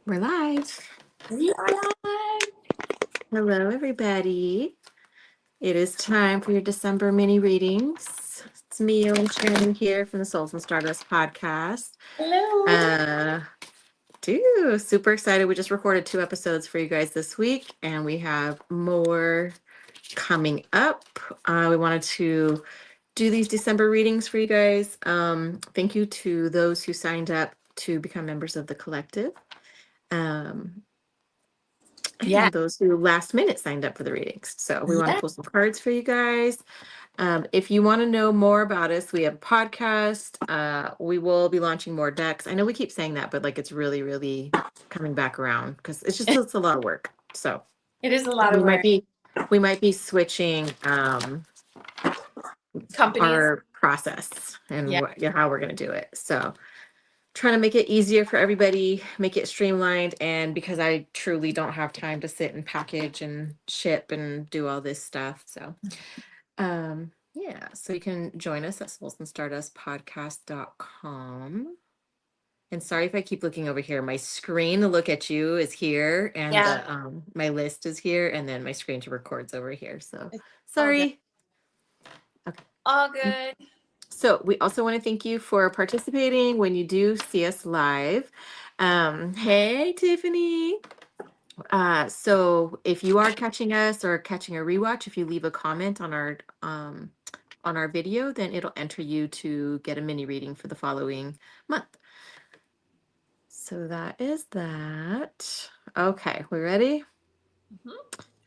We're live. We are live. Hello, everybody. It is time for your December mini readings. It's me, Ellen Shannon, here from the Souls and Stardust podcast. Hello. Super excited. We just recorded 2 episodes for you guys this week, and we have more coming up. We wanted to do these December readings for you guys. Thank you to those who signed up to become members of the collective. Yeah. And those who last minute signed up for the readings. So we want to pull some cards for you guys. If you want to know more about us, we have a podcast. We will be launching more decks. I know we keep saying that, but like it's really, really coming back around because it's a lot of work. So It is a lot we of work. we might be switching Companies. our process and Yeah. how we're going to do it. So trying to make it easier for everybody, make it streamlined, and because I truly don't have time to sit and package and ship and do all this stuff. So so you can join us at soulsandstardustpodcast.com. And sorry if I keep looking over here. My screen to look at you is here, and Yeah. the my list is here, and then my screen to record's over here. So It's sorry. Okay. All good. So we also want to thank you for participating when you do see us live. Hey, Tiffany. So if you are catching us or catching a rewatch, if you leave a comment on our video, then it'll enter you to get a mini reading for the following month. So that is that. Okay, we ready?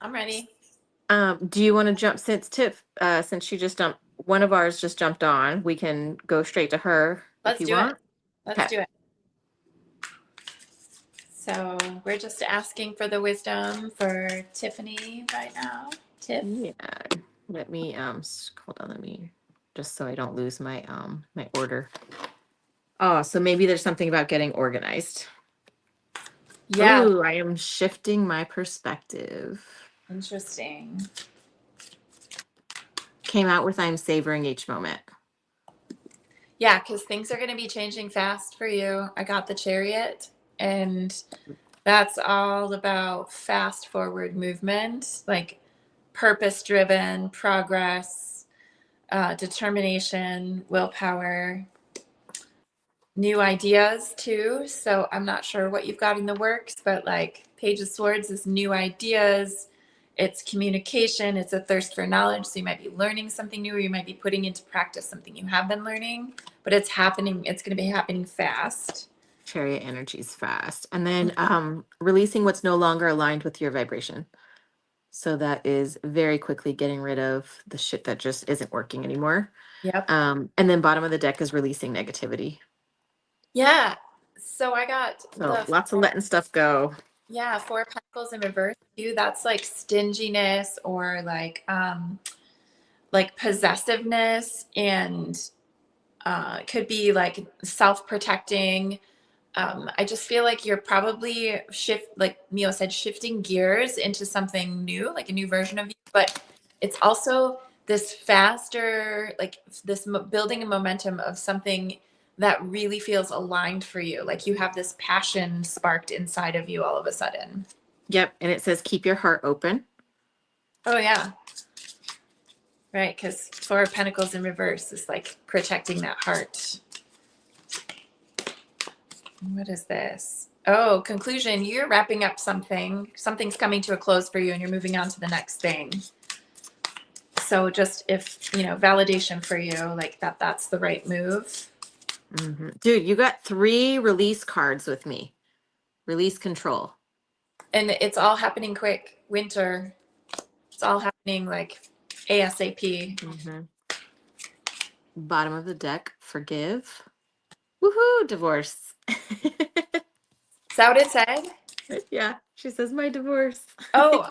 I'm ready. Do you want to jump since she just jumped, one of ours just jumped on, we can go straight to her if you want. Let's do it. So we're just asking for the wisdom for Tiffany right now. Tiff. Yeah. Let me hold on, let me just so I don't lose my my order. Oh, so maybe there's something about getting organized. Yeah. Ooh, I am shifting my perspective. Interesting. Came out with I'm savoring each moment. Yeah, because things are going to be changing fast for you. I got the Chariot, and that's all about fast forward movement, like purpose-driven progress, determination, willpower, new ideas too. So I'm not sure what you've got in the works, but like Page of Swords is new ideas. It's communication. It's a thirst for knowledge. So you might be learning something new, or you might be putting into practice something you have been learning, but it's happening. It's going to be happening fast. Chariot energy is fast. And then releasing what's no longer aligned with your vibration. So that is very quickly getting rid of the shit that just isn't working anymore. Yep. And then bottom of the deck is releasing negativity. Yeah. So I got lots of letting stuff go. Yeah, 4 of Pentacles in reverse too. That's like stinginess or like possessiveness, and could be like self-protecting. I just feel like you're probably like Mio said, shifting gears into something new, like a new version of you. But it's also this faster, like this building a momentum of something that really feels aligned for you. Like you have this passion sparked inside of you all of a sudden. Yep. And it says, keep your heart open. Oh, yeah. Right. Because 4 of Pentacles in reverse is like protecting that heart. What is this? Oh, conclusion. You're wrapping up something. Something's coming to a close for you and you're moving on to the next thing. So just if, validation for you, like that's the right move. Mm-hmm. Dude, you got 3 release cards with me. Release control. And it's all happening quick. Winter. It's all happening like ASAP. Mm-hmm. Bottom of the deck, forgive. Woohoo, divorce. Is that what it said? Yeah, she says my divorce. Oh,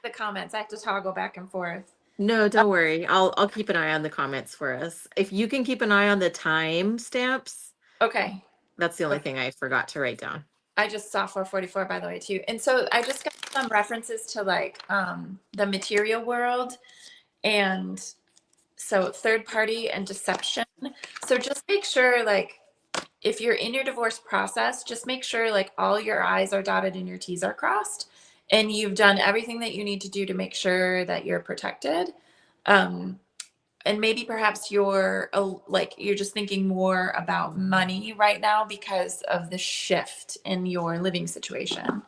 the comments. I have to toggle back and forth. No, don't worry. I'll keep an eye on the comments for us. If you can keep an eye on the time stamps. Okay. That's the only thing I forgot to write down. I just saw 444, by the way, too. And so I just got some references to like the material world, and so third party and deception. So just make sure like if you're in your divorce process, just make sure like all your I's are dotted and your T's are crossed, and you've done everything that you need to do to make sure that you're protected. Um, and maybe perhaps you're like you're just thinking more about money right now because of the shift in your living situation.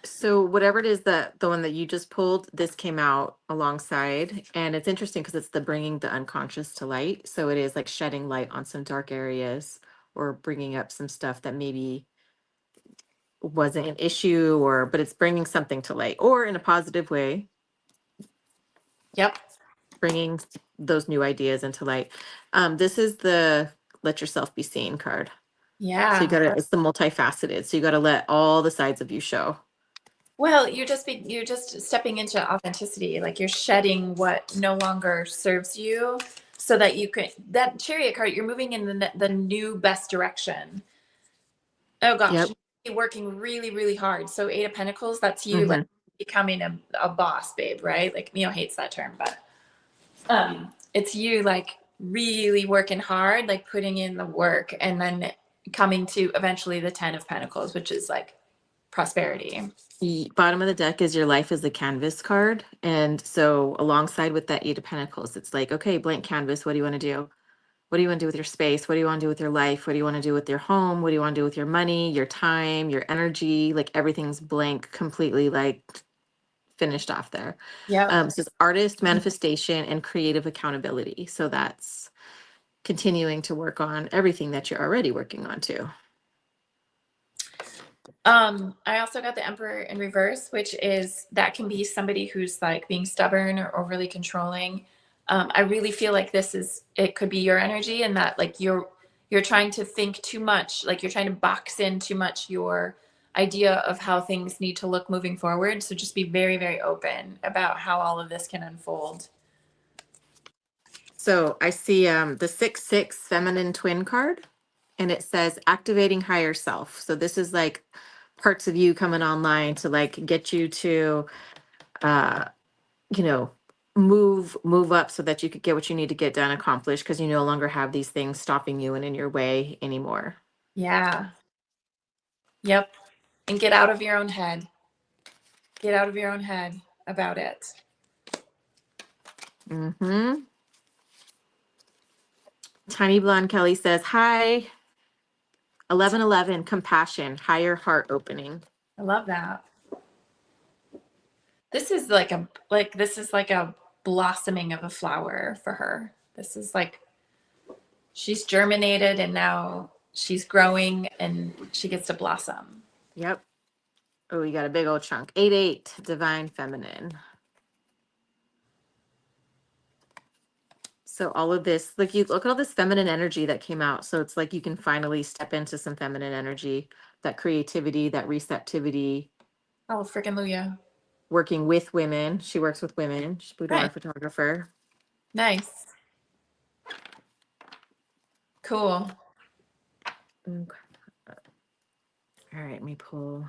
So whatever it is, that the one that you just pulled, this came out alongside, and it's interesting because it's the bringing the unconscious to light. So it is like shedding light on some dark areas or bringing up some stuff that maybe wasn't an issue, or but it's bringing something to light or in a positive way, Yep. bringing those new ideas into light. This is the let yourself be seen card. So you Yeah. gotta, it's the multifaceted. So you gotta let all the sides of you show. Well, you're just stepping into authenticity. Like you're shedding what no longer serves you, so that you can that chariot card. You're moving in the new best direction. Oh gosh, Yep. you're working really really hard. So Eight of Pentacles, that's you like Hmm. becoming a boss, babe. Right? Like Mio hates that term, but it's you like really working hard, like putting in the work, and then coming to eventually the Ten of Pentacles, which is like prosperity. The bottom of the deck is your life is a canvas card. And so alongside with that Eight of Pentacles, it's like, okay, blank canvas. What do you want to do? What do you want to do with your space? What do you want to do with your life? What do you want to do with your home? What do you want to do with your money, your time, your energy? Like everything's blank, completely like finished off there. Yep. So it's artist manifestation and creative accountability. So that's continuing to work on everything that you're already working on too. I also got the Emperor in reverse, which is that can be somebody who's like being stubborn or overly controlling. I really feel like it could be your energy, and that like you're trying to think too much, like you're trying to box in too much your idea of how things need to look moving forward. So just be very, very open about how all of this can unfold. So I see the 6-6 feminine twin card, and it says activating higher self. So this is like parts of you coming online to like get you to uh you know, move up so that you could get what you need to get done, accomplished, because you no longer have these things stopping you and in your way anymore. Yeah. Yep. And get out of your own head. Get out of your own head about it. Mm-hmm. Tiny Blonde Kelly says, hi. 1111, compassion, higher heart opening. I love that. This is like a blossoming of a flower for her. This is like she's germinated and now she's growing and she gets to blossom. Yep. Oh, you got a big old chunk. 8-8, divine feminine. So all of this, like you look at all this feminine energy that came out. So it's like you can finally step into some feminine energy, that creativity, that receptivity, Oh, freaking Luya. working with women. She works with women. She's a boudoir Right. photographer. Nice. Cool. Okay. All right, let me pull.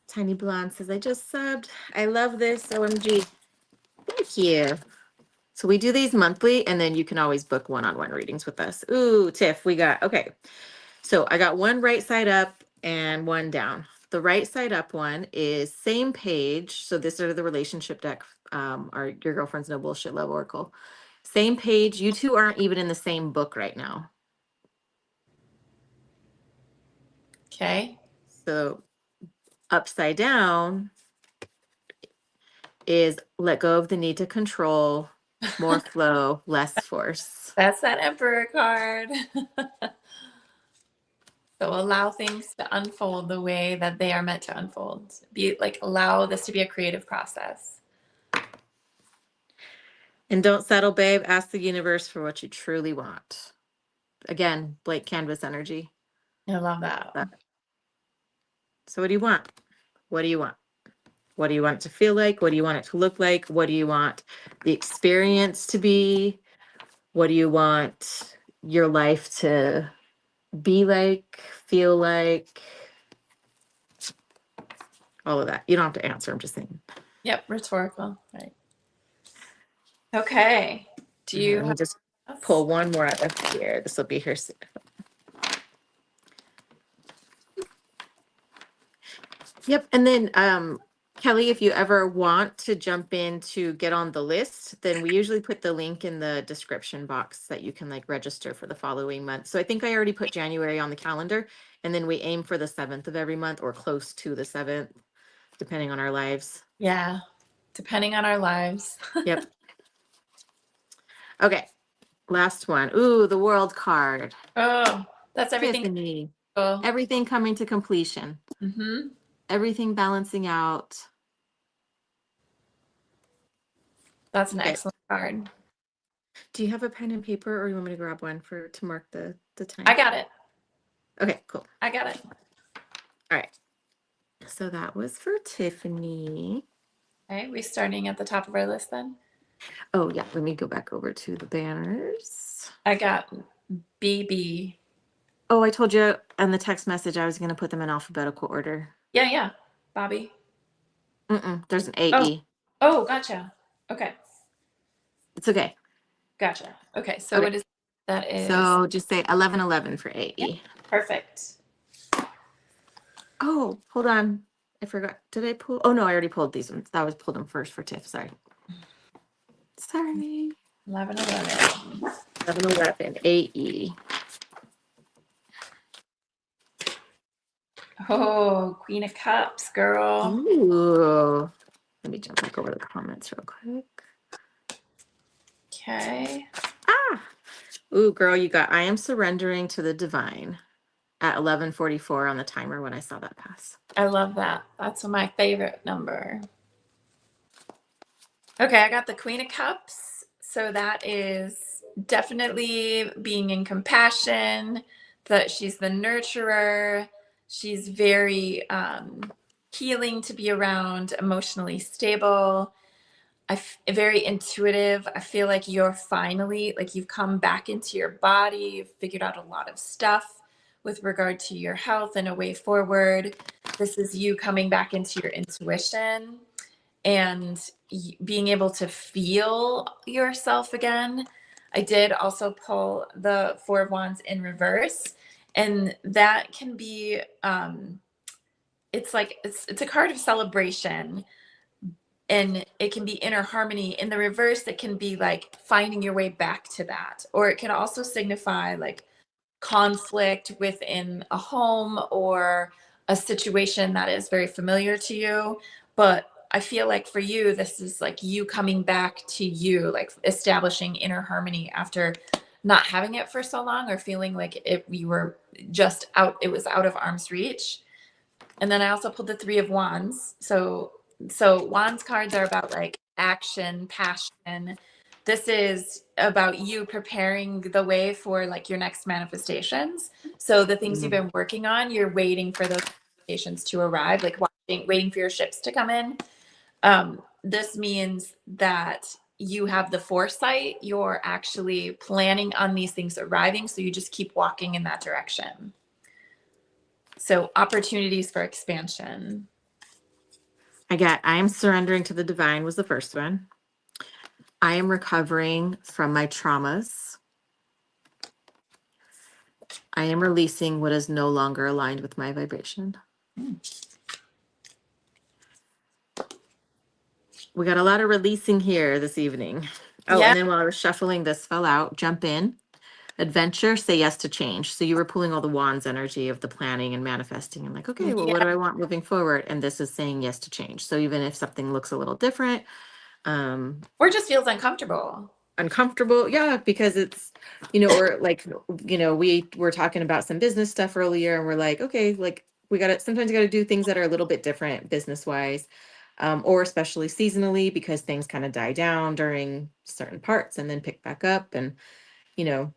Tiny Blonde says, I just subbed. I love this. OMG. Thank you. So we do these monthly, and then you can always book one-on-one readings with us. Ooh, Tiff, we got, okay. So I got one right side up and one down. The right side up one is same page. So this is the relationship deck, or Your Girlfriend's No Bullshit Love Oracle. Same page. You two aren't even in the same book right now. Okay. So upside down is let go of the need to control, more flow, less force. That's that Emperor card. So allow things to unfold the way that they are meant to unfold. Be like allow this to be a creative process. And don't settle, babe. Ask the universe for what you truly want. Again, blank canvas energy. I love that. So what do you want? What do you want? What do you want it to feel like? What do you want it to look like? What do you want the experience to be? What do you want your life to be like, feel like? All of that. You don't have to answer. I'm just saying. Yep, rhetorical. Right. Okay. Do All right, you let me just have pull one more out of here. This will be her Yep. And then, Kelly, if you ever want to jump in to get on the list, then we usually put the link in the description box that you can like register for the following month. So I think I already put January on the calendar, and then we aim for the 7th of every month or close to the 7th, depending on our lives. Yeah, depending on our lives. Yep. Okay. Last one. Ooh, the world card. Oh, that's everything. Tiffany. Oh, Everything coming to completion. mm-hmm. Everything balancing out. That's an Okay. excellent card. Do you have a pen and paper, or you want me to grab one to mark the I time? got it. Okay, cool. I got it. All right. So that was for Tiffany. Okay, we starting at the top of our list then? Oh yeah, let me go back over to the banners. I got BB. Oh, I told you in the text message I was going to put them in alphabetical order. Yeah. Bobby. There's an Oh, AE. oh, gotcha. Okay, It's okay. gotcha. Okay, so Okay. what is that is So just say 1111 for yeah, AE. perfect. Oh, hold on. I forgot. Did I pull? Oh no, I already pulled these ones. That was pulled them first for Tiff. Sorry. 1111. 1111 AE. Oh, Queen of Cups, girl. Ooh. Let me jump back over the comments real quick. Okay. Ah. Ooh, girl, you got I am surrendering to the divine at 11:44 on the timer when I saw that pass. I love that. That's my favorite number. Okay, I got the Queen of Cups. So that is definitely being in compassion, that she's the nurturer. She's very healing to be around, emotionally stable. Very intuitive. I feel like you're finally, like you've come back into your body. You've figured out a lot of stuff with regard to your health and a way forward. This is you coming back into your intuition and being able to feel yourself again. I did also pull the Four of Wands in reverse, and that can be it's like it's a card of celebration, and it can be inner harmony. In the reverse, it can be like finding your way back to that, or it can also signify like conflict within a home or a situation that is very familiar to you. But I feel like for you, this is like you coming back to you, like establishing inner harmony after not having it for so long, or feeling like you were just out, it was out of arm's reach. And then I also pulled the Three of Wands. So Wands cards are about like action, passion. This is about you preparing the way for like your next manifestations. So the things you've been working on, you're waiting for those manifestations to arrive, like waiting for your ships to come in. This means that you have the foresight, you're actually planning on these things arriving. So you just keep walking in that direction. So opportunities for expansion. I am surrendering to the divine was the first one. I am recovering from my traumas. I am releasing what is no longer aligned with my vibration. We got a lot of releasing here this evening. Oh, Yeah. and then while I was shuffling, this fell out. Jump in. Adventure, say yes to change. So you were pulling all the wands energy of the planning and manifesting and like, okay, well, what do Yeah. I want moving forward? And this is saying yes to change. So even if something looks a little different, Or just feels uncomfortable. uncomfortable, yeah, because it's, or like, we were talking about some business stuff earlier, and we're like, okay, like we gotta sometimes you gotta do things that are a little bit different business wise, or especially seasonally, because things kind of die down during certain parts and then pick back up, and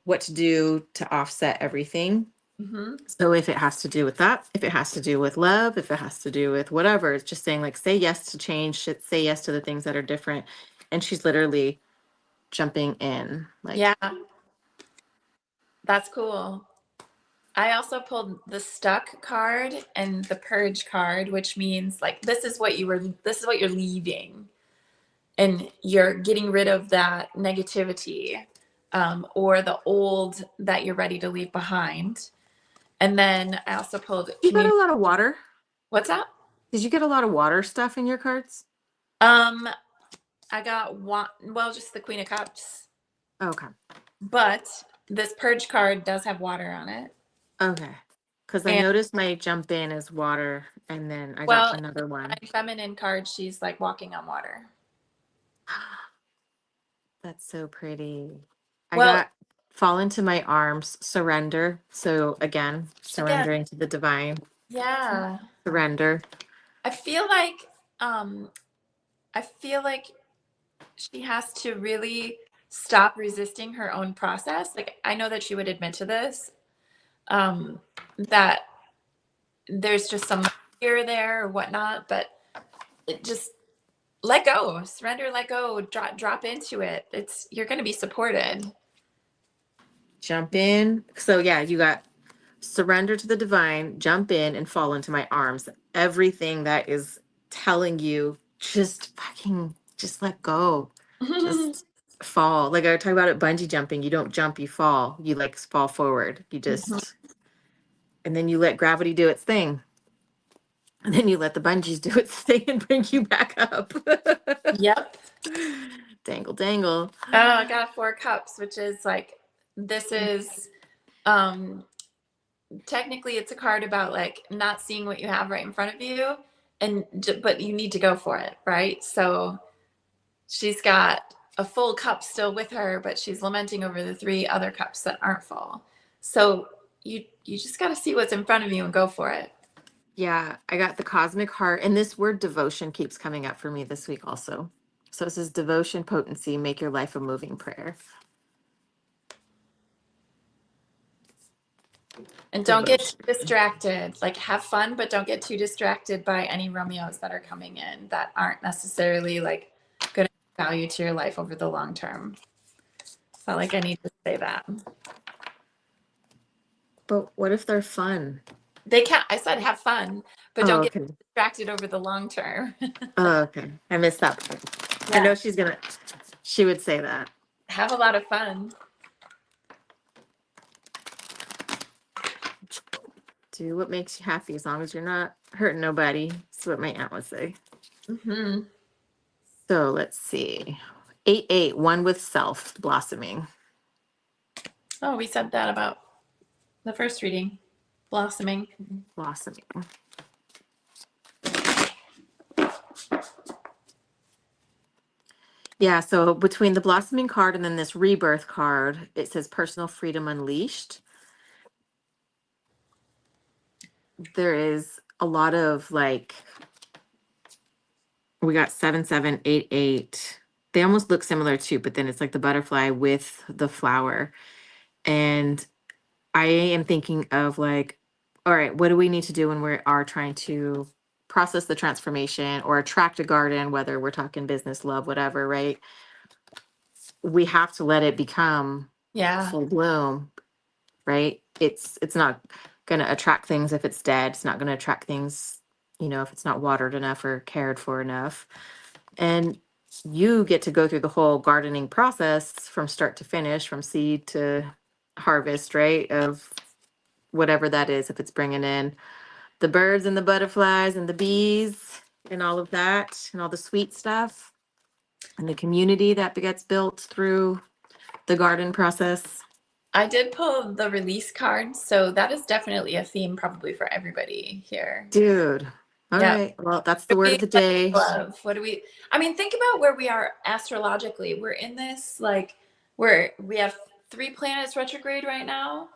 what to do to offset everything. Mm-hmm. So if it has to do with that, if it has to do with love, if it has to do with whatever, it's just saying like, say yes to change, say yes to the things that are different. And she's literally jumping in like, Yeah, that's cool. I also pulled the Stuck card and the Purge card, which means like this is what you're leaving, and you're getting rid of that negativity, or the old that you're ready to leave behind. And then I also pulled you got a lot of water. What's that? Did you get a lot of water stuff in your cards? Um, I got one, well, just the Queen of Cups, Okay. but this Purge card does have water on it. Okay. Because I And noticed my jump in is water, and then I got well, another one. my feminine card, she's like walking on water. That's so pretty. I Well, got fall into my arms, surrender. So again, again, surrendering to the divine. yeah. Surrender. I feel like um I feel like she has to really stop resisting her own process. Like I know that she would admit to this, um, that there's just some fear there or whatnot, but it just let go, surrender, let go, drop into it. It's you're gonna be supported. Jump in. So yeah, you got surrender to the divine, jump in and fall into my arms. Everything that is telling you just let go. Just fall. Like I talk about it bungee jumping. You don't jump, you fall. You like fall forward. You just and then you let gravity do its thing. And then you let the bungees do its thing and bring you back up. Yep. Dangle, dangle. Oh, I got 4 cups, which is like this is um technically it's a card about like not seeing what you have right in front of you and but you need to go for it, right? So she's got a full cup still with her, but she's lamenting over the 3 other cups that aren't full. So you just got to see what's in front of you and go for it. Yeah, I got the cosmic heart, and this word devotion keeps coming up for me this week also. So it says devotion, potency, make your life a moving prayer. And don't get Devotion. too distracted. Like have fun, but don't get too distracted by any Romeos that are coming in that aren't necessarily like going to value to your life over the long term. Felt like I need to say that. But what if they're fun? They can't. I said have fun, but Oh, don't get okay. distracted over the long term. Oh, okay. I missed that part. I Yeah, know she would say that. have a lot of fun. Do what makes you happy as long as you're not hurting nobody. That's what my aunt would say. Hmm. So let's see. 8-8, one with self, blossoming. Oh, we said that about the first reading, blossoming. Blossoming. Yeah, so between the blossoming card and then this rebirth card, it says personal freedom unleashed. There is a lot of like, we got 7-7-8-8. They almost look similar too, but then it's like the butterfly with the flower. And I am thinking of like, all right, what do we need to do when we are trying to process the transformation or attract a garden, whether we're talking business, love, whatever, right? We have to let it become Yeah. full bloom, right? It's not going to attract things if it's dead. It's not going to attract things, if it's not watered enough or cared for enough. And you get to go through the whole gardening process from start to finish, from seed to harvest, right? Of whatever that is, if it's bringing in the birds and the butterflies and the bees and all of that and all the sweet stuff and the community that gets built through the garden process. I did pull the release card, so that is definitely a theme probably for everybody here. Dude. All Yep. right. Well, that's the What do word we of the let day. go of? What do we I mean, think about where we are astrologically. We're in this like we have 3 planets retrograde right now.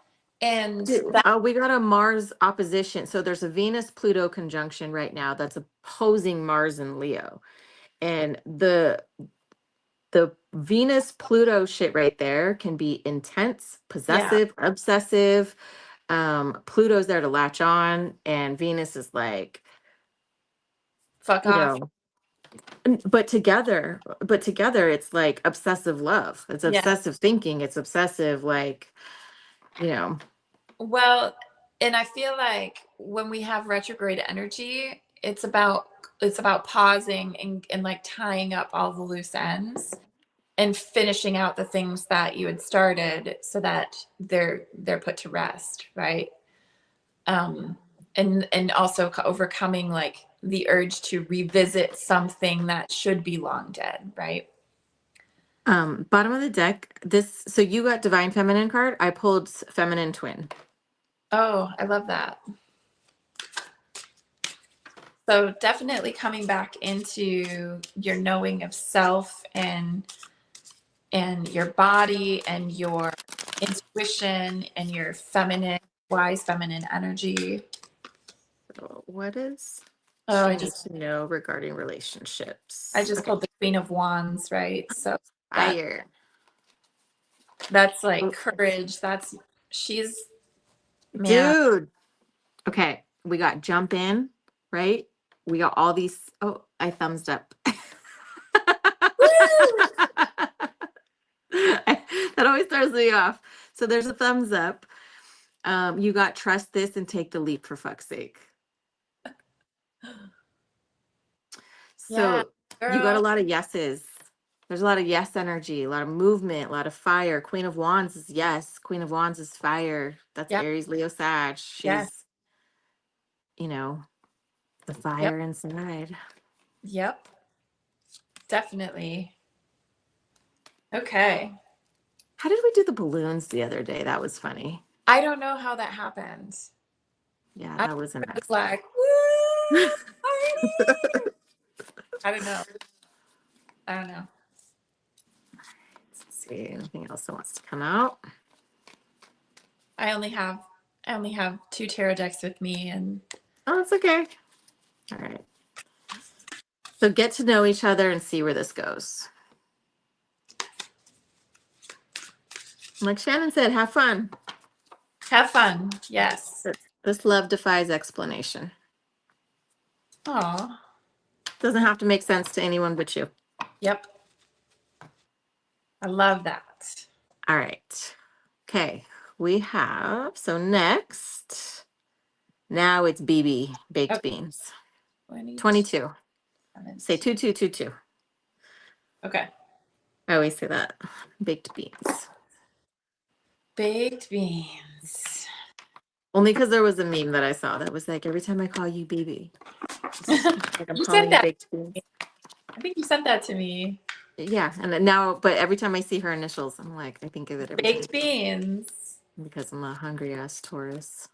And Dude, that we got a Mars opposition. So there's a Venus Pluto conjunction right now that's opposing Mars and Leo. And the Venus Pluto shit right there can be intense, yeah, possessive, obsessive. Pluto's there to latch on, and Venus is like, fuck you off. know, but together it's like obsessive love. It's Yeah. obsessive thinking. It's obsessive, like, you know, Well, and I feel like when we have retrograde energy, it's about pausing and like tying up all the loose ends and finishing out the things that you had started so that they're put to rest, right? Um and also overcoming like the urge to revisit something that should be long dead, right? Bottom of the deck, this, so you got Divine Feminine card. I pulled Feminine Twin. Oh, I love that. So definitely coming back into your knowing of self and your body and your intuition and your feminine, wise feminine energy. So what is Oh, she needs to know regarding relationships? I just Okay. pulled the Queen of Wands, right? So Fire. that's like Oh, courage. She's, man. dude. Okay. We got jump in, right? We got all these. Oh, I thumbs up. Woo! That always throws me off. So there's a thumbs up. You got trust this and take the leap for fuck's sake. Yeah, So you got a girl. lot of yeses. There's a lot of yes energy, a lot of movement, a lot of fire. Queen of Wands is yes. Queen of Wands is fire. That's Yep. Aries, Leo, Sag. Yes. She's, you know, the Yep. fire inside. Yep. Definitely. Okay. How did we do the balloons the other day? That was funny. I don't know how that happened. Yeah, I that was a was mess. like, woo, party. I don't know. I don't know. Let's see, anything else that wants to come out? I only have 2 tarot decks with me, and Oh, that's okay. All right. So get to know each other and see where this goes. Like Shannon said, have fun. have fun. Yes. This love defies explanation. Oh. Doesn't have to make sense to anyone but you. Yep. I love that. All right. Okay. We have, so next, now it's BB, baked Okay. beans. 22. 22. Say 2222. Okay. I always say that. Baked beans. Baked beans. Only because there was a meme that I saw that was like, every time I call you BB, like I'm You calling sent you that. baked beans. I think you sent that to me. Yeah. And then now, but every time I see her initials, I'm like, I think of it every Baked time beans. because I'm a hungry ass Taurus.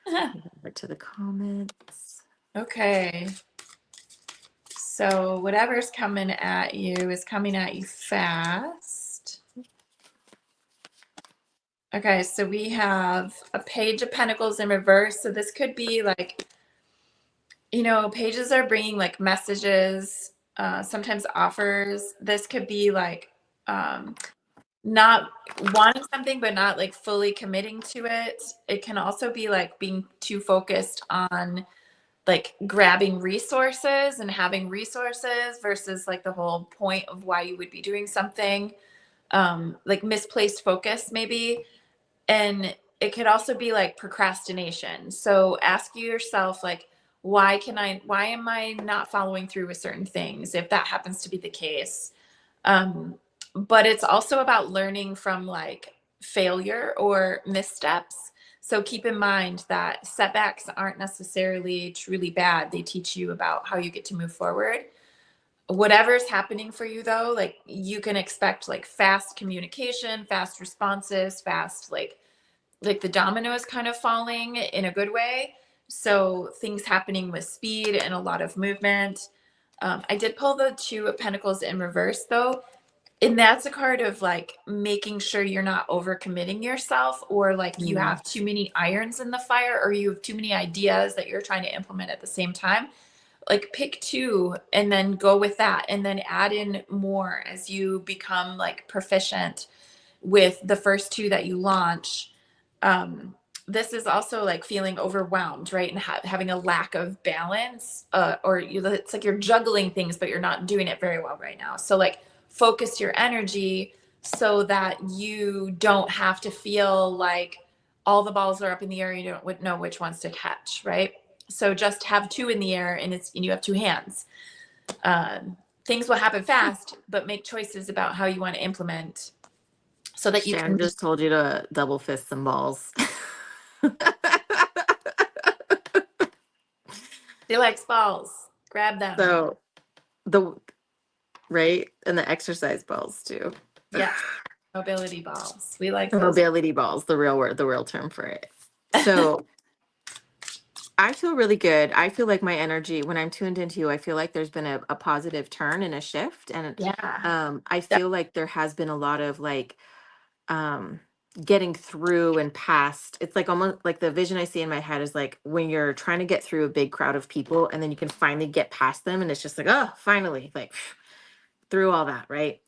Right to the comments. Okay. So whatever's coming at you is coming at you fast. Okay, so we have a Page of Pentacles in reverse. So this could be like, pages are bringing like messages, sometimes offers. This could be like not wanting something, but not like fully committing to it. It can also be like being too focused on like grabbing resources and having resources versus like the whole point of why you would be doing something, like misplaced focus maybe. And it could also be like procrastination. So ask yourself like, why am I not following through with certain things if that happens to be the case? But it's also about learning from like failure or missteps. So keep in mind that setbacks aren't necessarily truly bad. They teach you about how you get to move forward. Whatever's happening for you though, like you can expect like fast communication, fast responses, fast like the dominoes kind of falling in a good way. So things happening with speed and a lot of movement. I did pull the 2 of Pentacles in reverse though. And that's a card of like making sure you're not overcommitting yourself or like you have too many irons in the fire or you have too many ideas that you're trying to implement at the same time. Like pick 2 and then go with that and then add in more as you become like proficient with the first 2 that you launch. This is also like feeling overwhelmed, right? And having a lack of balance, it's like you're juggling things, but you're not doing it very well right now. So like focus your energy so that you don't have to feel like all the balls are up in the air. You don't know which ones to catch, right? So just have 2 in the air and you have 2 hands. Things will happen fast, but make choices about how you want to implement so that you Shannon can. just told you to double fist some balls. She likes balls. Grab them. So the right and the exercise balls too. Yes. Mobility balls. We like those. Mobility balls, the real word, the real term for it. So I feel really good. I feel like my energy when I'm tuned into you, I feel like there's been a positive turn and a shift. And Yeah. I feel like there has been a lot of like um getting through and past. It's like almost like the vision I see in my head is like when you're trying to get through a big crowd of people and then you can finally get past them and it's just like, oh, finally, like through all that, right?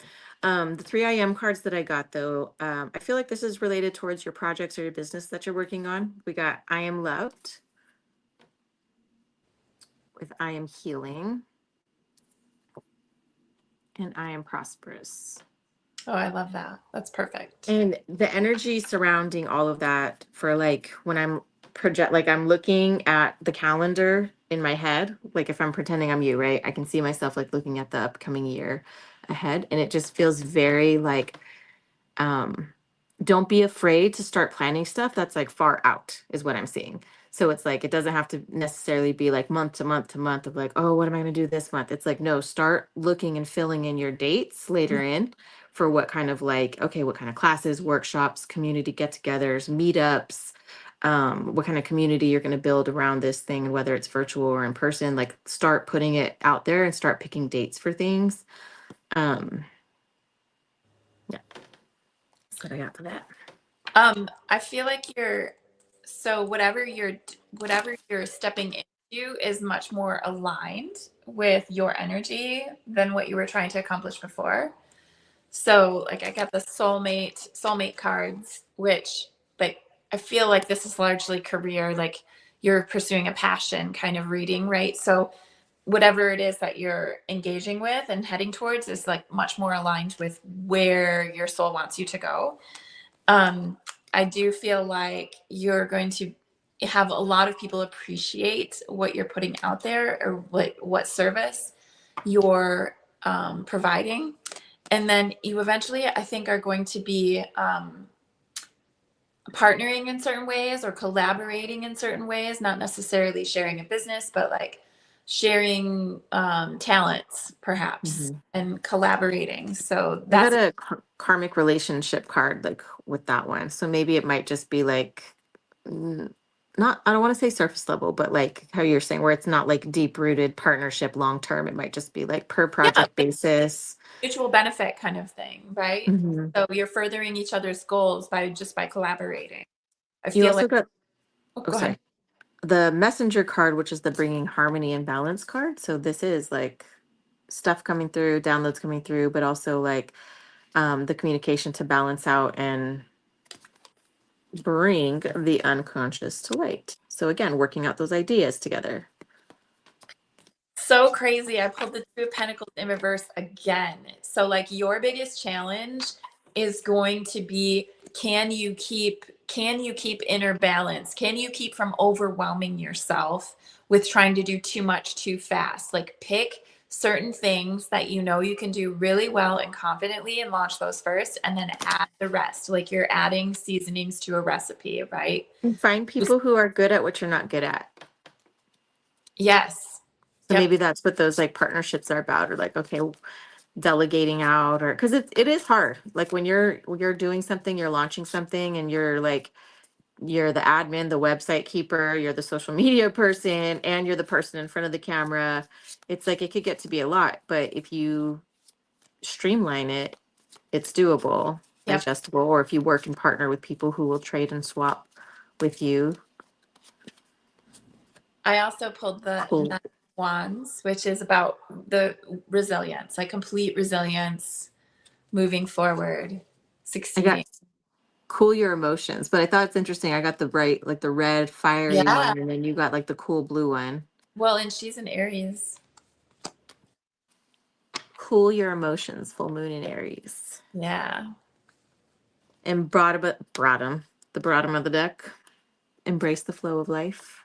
The three I am cards that I got though, I feel like this is related towards your projects or your business that you're working on. We got I am loved with I am healing and I am prosperous. Oh, I love that. That's perfect. And the energy surrounding all of that for like when I'm like I'm looking at the calendar in my head, like if I'm pretending I'm you, right? I can see myself like looking at the upcoming year ahead and it just feels very like um don't be afraid to start planning stuff that's like far out is what I'm seeing. So it's like it doesn't have to necessarily be like month to month to month of like, oh, what am I going to do this month? It's like no, start looking and filling in your dates later in for what kind of like, okay, what kind of classes, workshops, community get-togethers, meetups, what kind of community you're going to build around this thing, and whether it's virtual or in person, like start putting it out there and start picking dates for things. Um, yeah, that's what I got for that. I feel like whatever you're stepping into is much more aligned with your energy than what you were trying to accomplish before. So like I got the soulmate cards, which like I feel like this is largely career, like you're pursuing a passion kind of reading, right? So whatever it is that you're engaging with and heading towards is like much more aligned with where your soul wants you to go. um, I do feel like you're going to have a lot of people appreciate what you're putting out there or what service you're providing. And then you eventually, I think, are going to be partnering in certain ways or collaborating in certain ways, not necessarily sharing a business, but like sharing talents perhaps Mhm. and collaborating. So I got that's, a karmic relationship card like with that one. So maybe it might just be like mm, not I don't want to say surface level, but like how you're saying where it's not like deep rooted partnership long term. It might just be like per yeah, project basis. mutual benefit kind of thing, right? Mhm. So you're furthering each other's goals by collaborating. I You feel like, also got oh, oh go ahead. sorry. The messenger card, which is the bringing harmony and balance card. So this is like stuff coming through, downloads coming through, but also like the communication to balance out and bring the unconscious to light. So again, working out those ideas together. So crazy. I pulled the Two of Pentacles in reverse again. So like your biggest challenge is going to be can you keep inner balance? Can you keep from overwhelming yourself with trying to do too much too fast? Like pick certain things that you know you can do really well and confidently and launch those first and then add the rest. Like you're adding seasonings to a recipe, right? And find people who are good at what you're not good at. Yes. So Yep. maybe that's what those like partnerships are about, or like, okay, delegating out, or because it is hard. Like when you're doing something, you're launching something, and you're like you're the admin, the website keeper, you're the social media person, and you're the person in front of the camera. It's like it could get to be a lot, but if you streamline it, it's doable, Yep. digestible, or if you work and partner with people who will trade and swap with you. I also pulled the Nine Cool. of Wands, which is about the resilience, like complete resilience, moving forward, I got succeeding. cool your emotions, but I thought it's interesting. I got the bright, like the red fiery Yeah. one, and then you got like the cool blue one. Well, and she's an Aries. Cool your emotions, full moon in Aries. Yeah. And the bottom of the deck. Embrace the flow of life.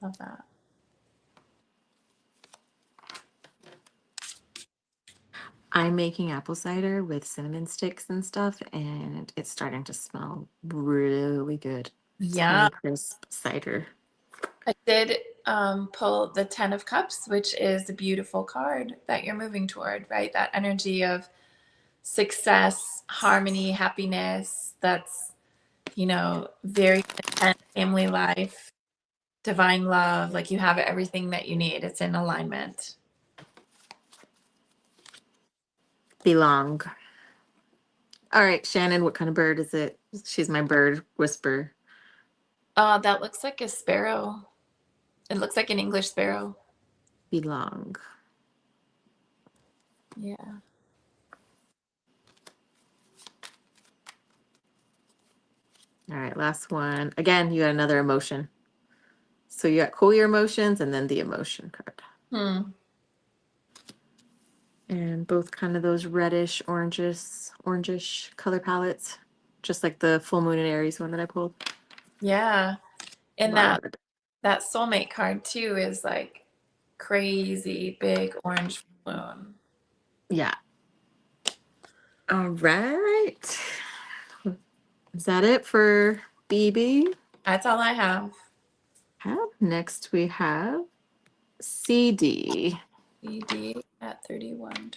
Love that. I'm making apple cider with cinnamon sticks and stuff, and it's starting to smell really good. Yeah. Tiny, crisp cider. I did pull the Ten of Cups, which is a beautiful card that you're moving toward, right? That energy of success, harmony, happiness. That's, very content family life, divine love. Like you have everything that you need. It's in alignment. Belong. All right, Shannon, what kind of bird is it? She's my bird whisperer. That looks like a sparrow. It looks like an English sparrow. Belong. Yeah. All right, last one. Again, you got another emotion. So you got cool your emotions and then the emotion card. And both kind of those reddish, orangish color palettes, just like the full moon and Aries one that I pulled. Yeah. And Wow. that soulmate card too is like crazy big orange balloon. Yeah. All right. Is that it for BB? That's all I have. Next we have CD. ED at 31.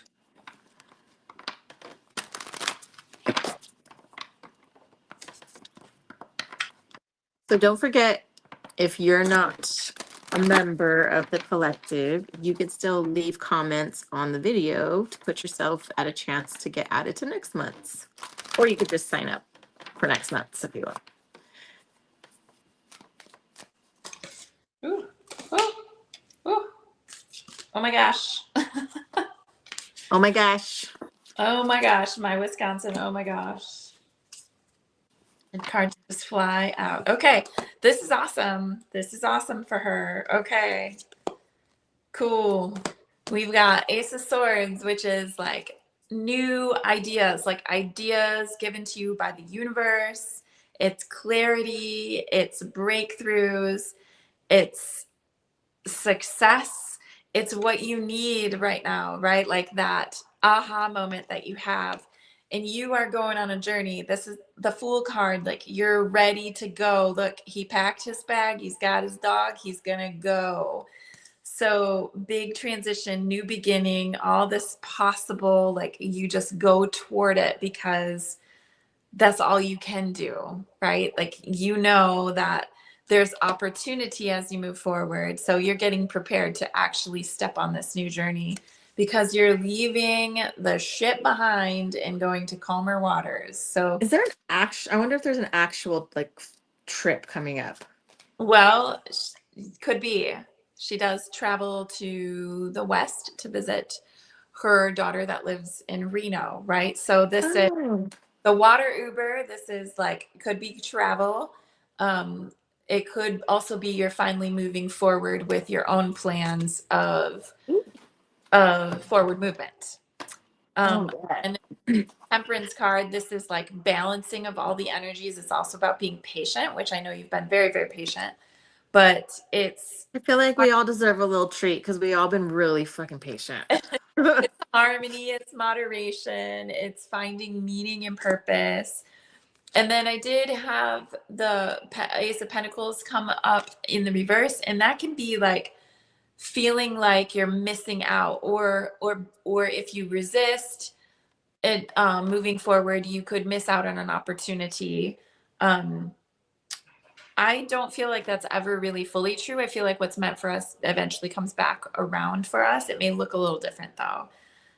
So don't forget, if you're not a member of the collective, you can still leave comments on the video to put yourself at a chance to get added to next month's. Or you could just sign up for next month's if you want. Ooh. Ooh. Ooh. Oh my gosh. Oh my gosh. Oh my gosh. My Wisconsin. Oh my gosh. And cards just fly out. Okay. This is awesome. This is awesome for her. Okay. Cool. We've got Ace of Swords, which is like new ideas, like ideas given to you by the universe. It's clarity, it's breakthroughs, it's success. It's what you need right now, right? Like that aha moment that you have. And you are going on a journey. This is the Fool card. Like you're ready to go. Look, he packed his bag. He's got his dog. He's going to go. So big transition, new beginning, all this possible, like you just go toward it because that's all you can do, right? Like, that there's opportunity as you move forward. So you're getting prepared to actually step on this new journey because you're leaving the ship behind and going to calmer waters. So is there I wonder if there's an actual like trip coming up. Well, could be. She does travel to the West to visit her daughter that lives in Reno, right? So this is the water Uber. This is like, could be travel. It could also be you're finally moving forward with your own plans of forward movement. And Temperance card, this is like balancing of all the energies. It's also about being patient, which I know you've been very, very patient. But I feel like we all deserve a little treat because we all been really fucking patient. It's harmony, it's moderation, it's finding meaning and purpose. And then I did have the Ace of Pentacles come up in the reverse, and that can be like feeling like you're missing out, or if you resist it, moving forward, you could miss out on an opportunity. I don't feel like that's ever really fully true. I feel like what's meant for us eventually comes back around for us. It may look a little different though.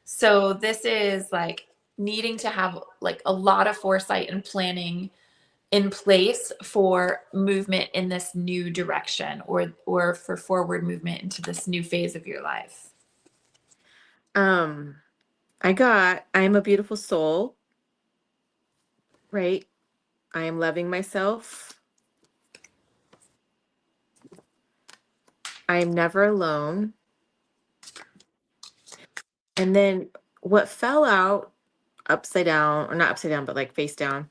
So this is like needing to have like a lot of foresight and planning in place for movement in this new direction, or for forward movement into this new phase of your life. I am a beautiful soul, right? I am loving myself. I am never alone. And then what fell out upside down, or not upside down, but like face down,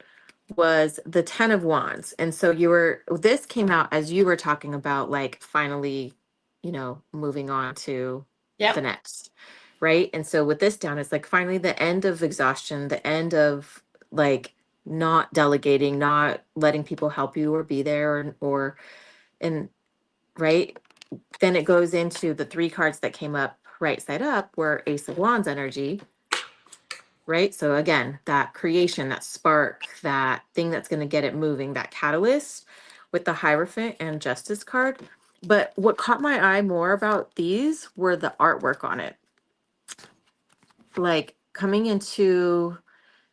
was the 10 of Wands. And so this came out as you were talking about, like, finally, moving on to the next, right? And so with this down, it's like finally the end of exhaustion, the end of like not delegating, not letting people help you or be there, and right, then it goes into the 3 cards that came up right side up were Ace of Wands energy, right? So again, that creation, that spark, that thing that's going to get it moving, that catalyst with the Hierophant and Justice card. But what caught my eye more about these were the artwork on it. Like coming into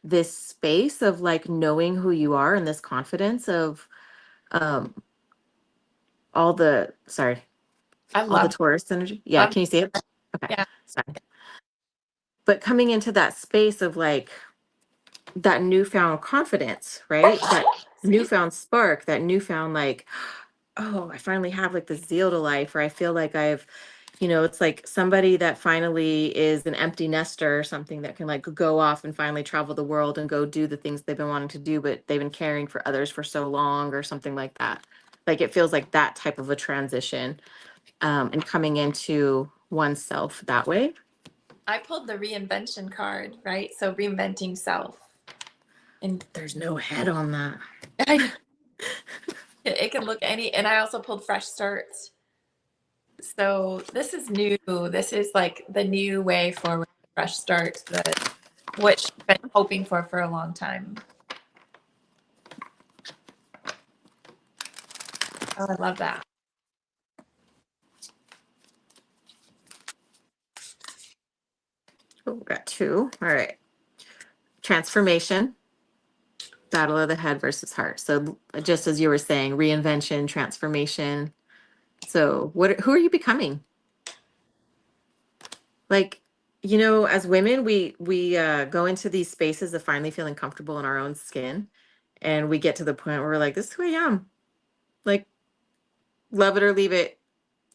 this space of like knowing who you are and this confidence of um all the sorry, I all the love Taurus energy. Yeah, love can you see it? Okay. yeah. Sorry. But coming into that space of like that newfound confidence, right? That Excuse newfound spark, that newfound like, oh, I finally have like the zeal to life, or I feel like I've, it's like somebody that finally is an empty nester or something that can like go off and finally travel the world and go do the things they've been wanting to do, but they've been caring for others for so long or something like that. Like it feels like that type of a transition, and coming into oneself that way. I pulled the reinvention card, right? So reinventing self. And There's no head on that. I know it can look any, and I also pulled fresh starts. So this is new. This is like the new way forward, fresh start, what she's been hoping for a long time. Oh, I love that. Oh, we got 2. All right. Transformation, battle of the head versus heart. So just as you were saying, reinvention, transformation. So who are you becoming? Like, as women, we go into these spaces of finally feeling comfortable in our own skin. And we get to the point where we're like, this is who I am. Like, love it or leave it.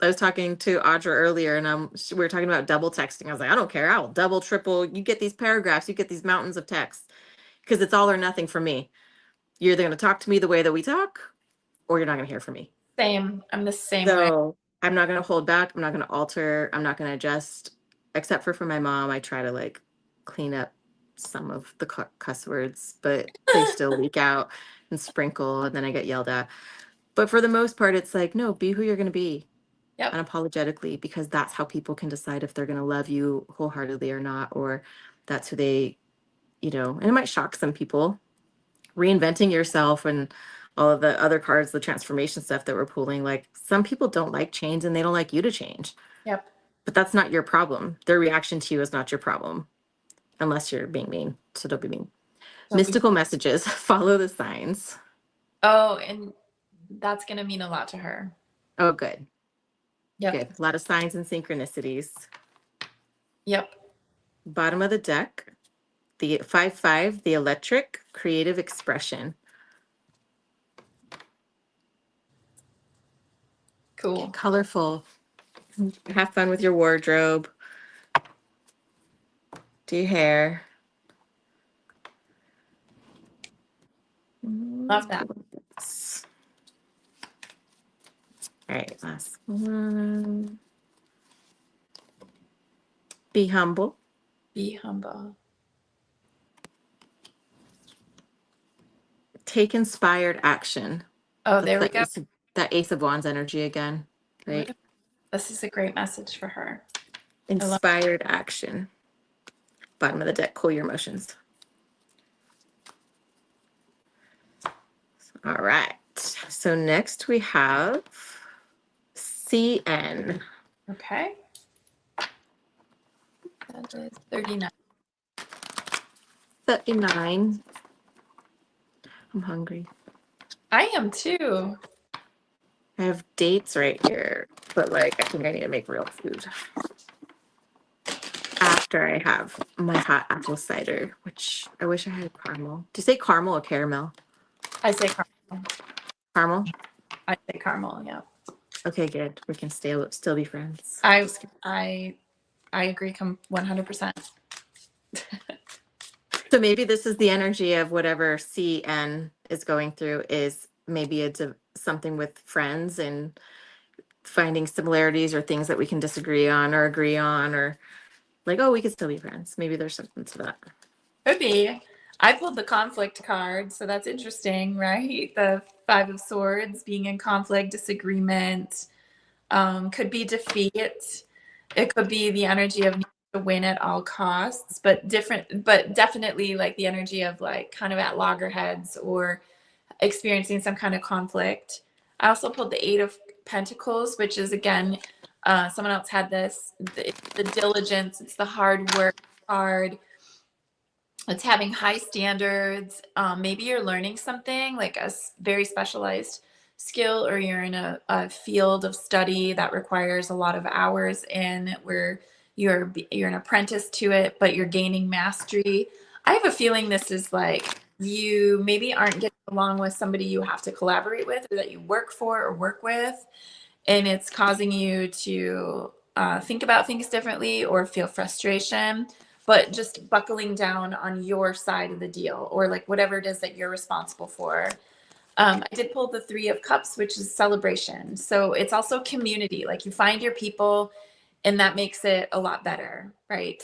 I was talking to Audra earlier and we were talking about double texting. I was like, I don't care. I'll double, triple. You get these paragraphs, you get these mountains of text because it's all or nothing for me. You're either going to talk to me the way that we talk or you're not going to hear from me. Same. I'm the same way. So I'm not going to hold back. I'm not going to alter. I'm not going to adjust, except for my mom. I try to like clean up some of the cuss words, but they still leak out and sprinkle and then I get yelled at. But for the most part, it's like, no, be who you're going to be. Yep. Unapologetically, because that's how people can decide if they're going to love you wholeheartedly or not, or that's who they, and it might shock some people. Reinventing yourself and all of the other cards, the transformation stuff that we're pulling, like some people don't like change and they don't like you to change. Yep. But that's not your problem. Their reaction to you is not your problem, unless you're being mean. So don't be mean. Mystical messages, follow the signs. Oh, and that's going to mean a lot to her. Oh, good. Yep. Good. A lot of signs and synchronicities. Yep. Bottom of the deck, the 5-5, the electric creative expression. Cool. Get colorful. Have fun with your wardrobe. Do your hair. Love that. All right, last one. Be humble. Be humble. Take inspired action. Oh, there we go. That Ace of Wands energy again, right? This is a great message for her. Inspired action. Bottom of the deck, cool your emotions. All right. So next we have CN. Okay. That is 39. 39. I'm hungry. I am too. I have dates right here, but like I think I need to make real food after I have my hot apple cider, which I wish I had caramel. Do you say caramel or caramel? I say caramel. Caramel? I say caramel, yeah. Okay, good. We can still be friends. I agree 100%. So maybe this is the energy of whatever CN is going through, is maybe it's something with friends and finding similarities or things that we can disagree on or agree on, or like, oh, we could still be friends. Maybe there's something to that. Could be. I pulled the conflict card, so that's interesting, right? The 5 of Swords, being in conflict, disagreement, Could be defeat. It could be the energy of needing to win at all costs, but definitely like the energy of like kind of at loggerheads or experiencing some kind of conflict. I also pulled the Eight of Pentacles, which is again, someone else had this. It's the diligence, it's the hard work, hard. It's having high standards. Maybe you're learning something like a very specialized skill, or you're in a field of study that requires a lot of hours in where you're an apprentice to it, but you're gaining mastery. I have a feeling this is like you maybe aren't getting along with somebody you have to collaborate with or that you work for or work with, and it's causing you to think about things differently or feel frustration, but just buckling down on your side of the deal or like whatever it is that you're responsible for. I did pull the Three of Cups, which is celebration. So it's also community. Like you find your people, and that makes it a lot better, right?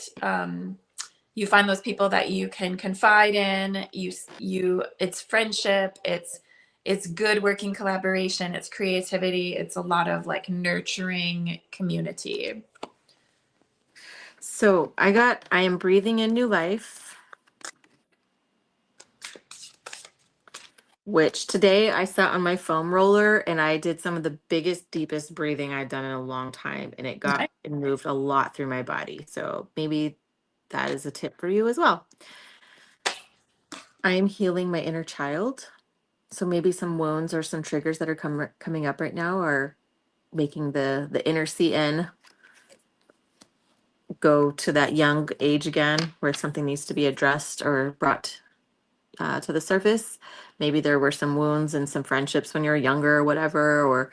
You find those people that you can confide in. It's friendship. It's good working collaboration. It's creativity. It's a lot of like nurturing community. So I am breathing in new life, which today I sat on my foam roller and I did some of the biggest, deepest breathing I've done in a long time. And it moved a lot through my body. So maybe that is a tip for you as well. I am healing my inner child. So maybe some wounds or some triggers that are coming up right now are making the inner CN go to that young age again, where something needs to be addressed or brought to the surface. Maybe there were some wounds and some friendships when you were younger or whatever, or,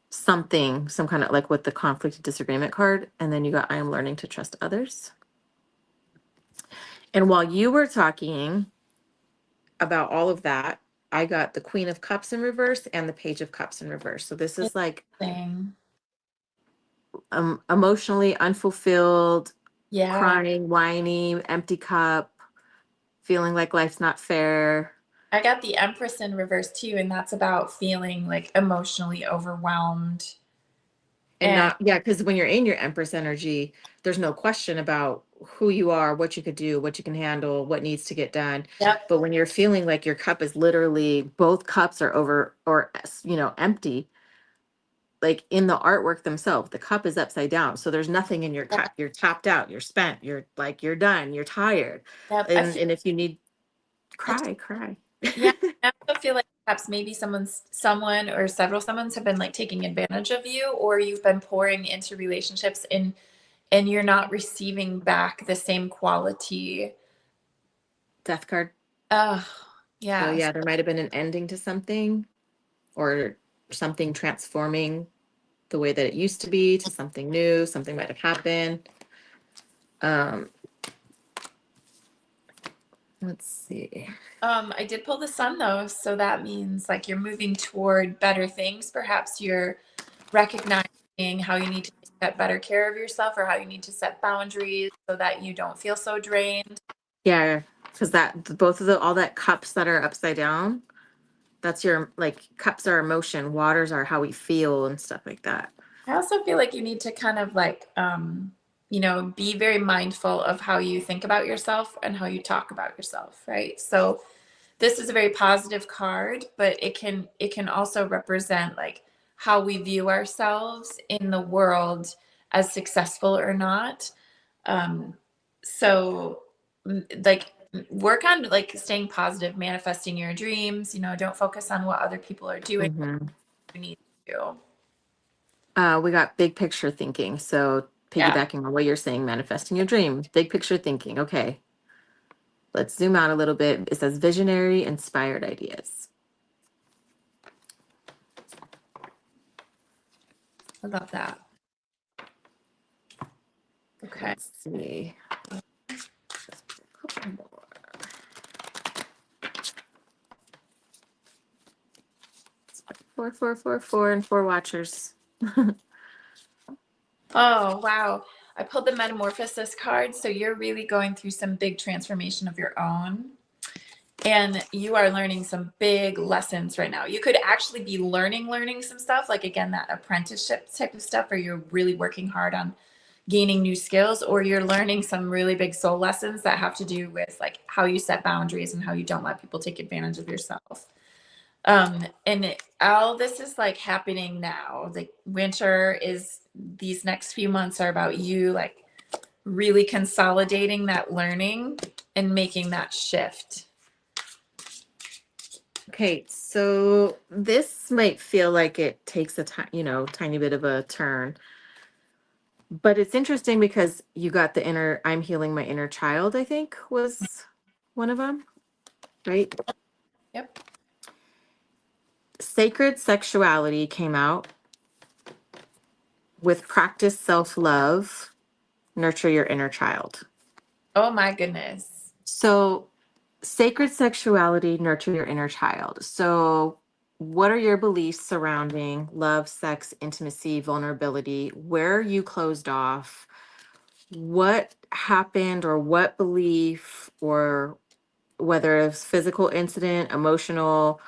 some kind of like with the conflict and disagreement card. And then you got, I am learning to trust others. And while you were talking about all of that, I got the Queen of Cups in reverse and the Page of Cups in reverse. So this is like emotionally unfulfilled, crying, whiny, empty cup, feeling like life's not fair. I got the Empress in reverse too, and that's about feeling like emotionally overwhelmed. Because when you're in your Empress energy, there's no question about who you are, what you could do, what you can handle, what needs to get done. Yep. But when you're feeling like your cup is literally, both cups are over or, empty, like in the artwork themselves, the cup is upside down. So there's nothing in your cup. You're tapped out, you're spent, you're done, you're tired. Yep. And if you need, cry. Yeah. I also feel like perhaps maybe someone or several someones have been like taking advantage of you, or you've been pouring into relationships and you're not receiving back the same quality. Death card. Oh, yeah. So yeah, there might have been an ending to something, or something transforming the way that it used to be to something new. Something might have happened. Let's see. I did pull the Sun though, so that means like you're moving toward better things. Perhaps you're recognizing how you need to take better care of yourself, or how you need to set boundaries so that you don't feel so drained. Yeah, because both of all that cups that are upside down, that's your, like, cups are emotion, waters are how we feel and stuff like that. I also feel like you need to kind of like, be very mindful of how you think about yourself and how you talk about yourself, right? So this is a very positive card, but it can also represent like how we view ourselves in the world as successful or not. So like work on like staying positive, manifesting your dreams, don't focus on what other people are doing. Mm-hmm. You need to do. We got big picture thinking. So piggybacking on what you're saying, manifesting your dream, big picture thinking. Okay. Let's zoom out a little bit. It says visionary, inspired ideas. I love that. Okay. Let's see. Four, and 4 watchers. Oh, wow. I pulled the Metamorphosis card. So you're really going through some big transformation of your own. And you are learning some big lessons right now. You could actually be learning some stuff, like again, that apprenticeship type of stuff, where you're really working hard on gaining new skills, or you're learning some really big soul lessons that have to do with like how you set boundaries and how you don't let people take advantage of yourself. All this is like happening now. Like winter is, these next few months are about you like really consolidating that learning and making that shift. Okay, so this might feel like it takes a tiny bit of a turn. But it's interesting because you got the inner, I'm healing my inner child, I think was one of them, right? Yep. Sacred sexuality came out with practice self-love, nurture your inner child. Oh my goodness. So, sacred sexuality, nurture your inner child. So, what are your beliefs surrounding love, sex, intimacy, vulnerability? Where are you closed off? What happened, or what belief, or whether it's physical incident, emotional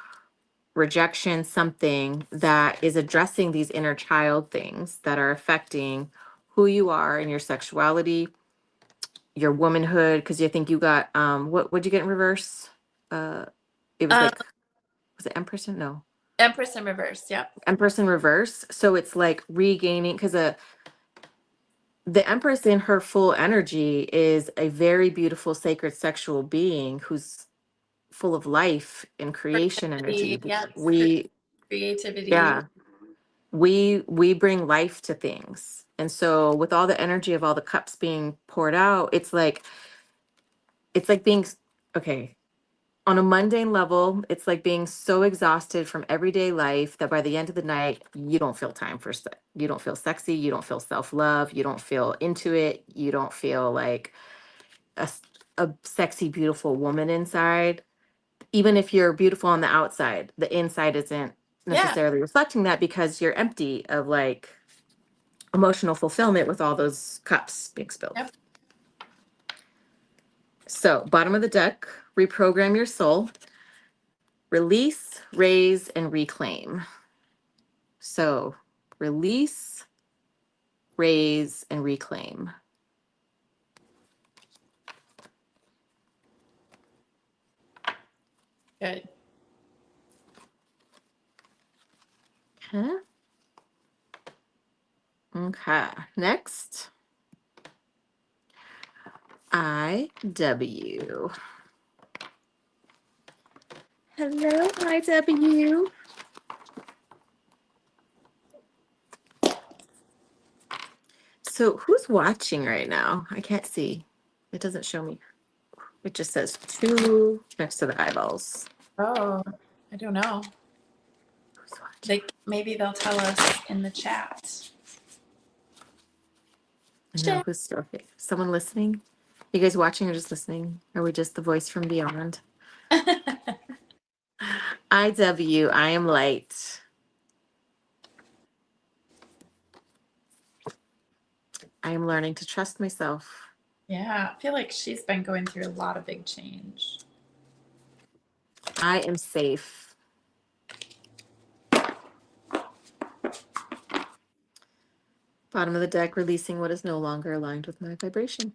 rejection, something that is addressing these inner child things that are affecting who you are and your sexuality, your womanhood, because you think you got what'd you get in reverse? It was Um, like, was it Empress? No. Empress in reverse. Yep. Empress in reverse. So it's like regaining, because the Empress in her full energy is a very beautiful, sacred, sexual being who's full of life and creation energy. Yes. We, Creativity. yeah, we bring life to things. And so with all the energy of all the cups being poured out, it's like being, okay, on a mundane level, it's like being so exhausted from everyday life that by the end of the night, you don't feel time for sex. You don't feel sexy. You don't feel self-love. You don't feel into it. You don't feel like a sexy, beautiful woman inside. Even if you're beautiful on the outside, the inside isn't Yeah. necessarily reflecting that because you're empty of like emotional fulfillment with all those cups being spilled. Yep. So, bottom of the deck, reprogram your soul, release, raise, and reclaim. So, release, raise, and reclaim. Good. Okay. Okay. Next, IW. Hello, IW. So, who's watching right now? I can't see. It doesn't show me. It just says 2 next to the eyeballs. Oh, I don't know. Who's watching? Maybe they'll tell us in the chat. I know who's still here. Someone listening? You guys watching or just listening? Are we just the voice from beyond? IW, I am light. I am learning to trust myself. Yeah, I feel like she's been going through a lot of big change. I am safe. Bottom of the deck, releasing what is no longer aligned with my vibration.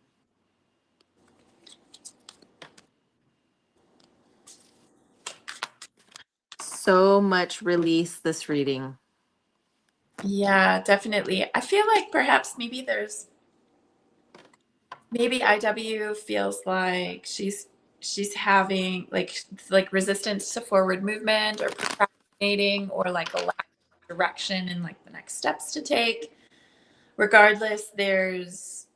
So much release this reading. Yeah, definitely. I feel like perhaps maybe IW feels like she's having like resistance to forward movement or procrastinating or like a lack of direction and like the next steps to take. Regardless, there's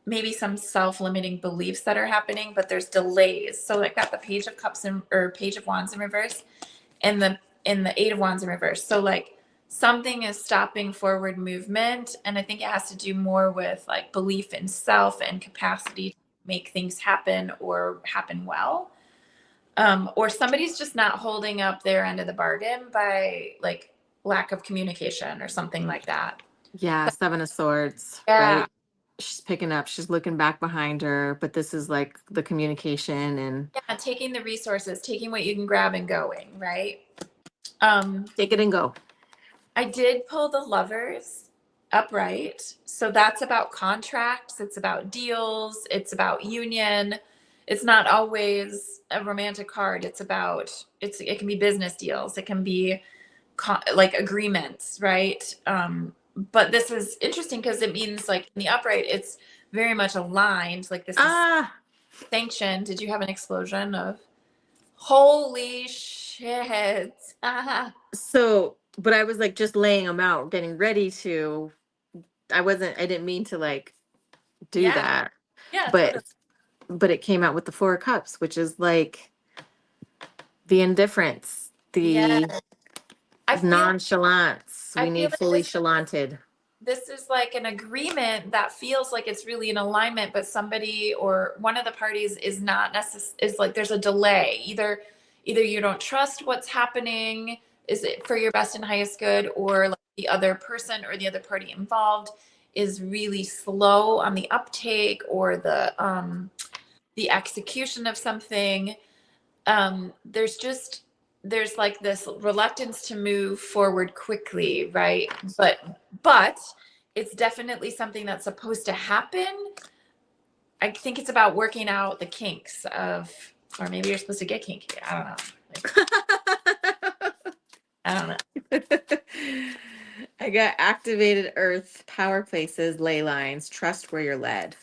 maybe some self-limiting beliefs that are happening, but there's delays. So I got the Page of Cups or Page of Wands in reverse and the Eight of Wands in reverse. So like something is stopping forward movement, and I think it has to do more with like belief in self and capacity to make things happen or happen well. Or somebody's just not holding up their end of the bargain by like lack of communication or something like that. Yeah, Seven of Swords, Yeah. right? she's picking up, she's looking back behind her, but this is like the communication and Yeah, taking the resources, taking what you can grab and going, right? take it and go. I did pull the Lovers upright. So that's about contracts, it's about deals, it's about union. It's not always a romantic card. It can be business deals, it can be like agreements, right? But this is interesting because it means like in the upright, it's very much aligned. Like this is Ah, sanctioned. Did you have an explosion of holy shit? so, but I was like just laying them out, getting ready to. I didn't mean to like do Yeah, that, yeah, but totally. it came out with the Four of Cups, which is like the indifference, Yeah, the I feel nonchalance. I We feel need like fully chalanted. this is like an agreement that feels like it's really in alignment, but somebody or one of the parties is not is like there's a delay. Either you don't trust what's happening, is it for your best and highest good, or like the other person or the other party involved is really slow on the uptake or the execution of something. There's like this reluctance to move forward quickly, right? But it's definitely something that's supposed to happen. I think it's about working out the kinks of, or maybe you're supposed to get kinky. I don't know. I don't know. I got activated earth, power places, ley lines, trust where you're led.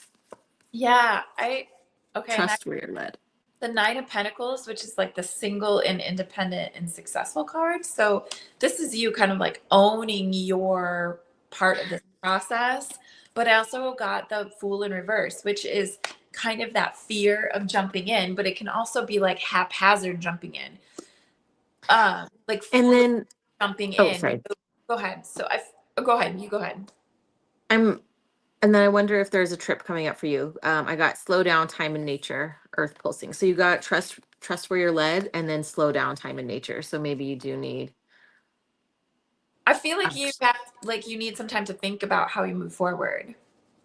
Yeah, okay, and Trust where you're led. the Nine of Pentacles, which is like the single and independent and successful card. So this is you kind of like owning your part of this process. But I also got the Fool in reverse, which is kind of that fear of jumping in, but it can also be like haphazard jumping in. Like And foolish then, jumping oh, in. sorry. Go ahead. Go ahead. You go ahead. I'm, and then I wonder if there's a trip coming up for you. I got slow down, time in nature, earth pulsing. So you got trust where you're led, and then slow down, time in nature. So maybe you do need I feel like um, you need some time to think about how you move forward.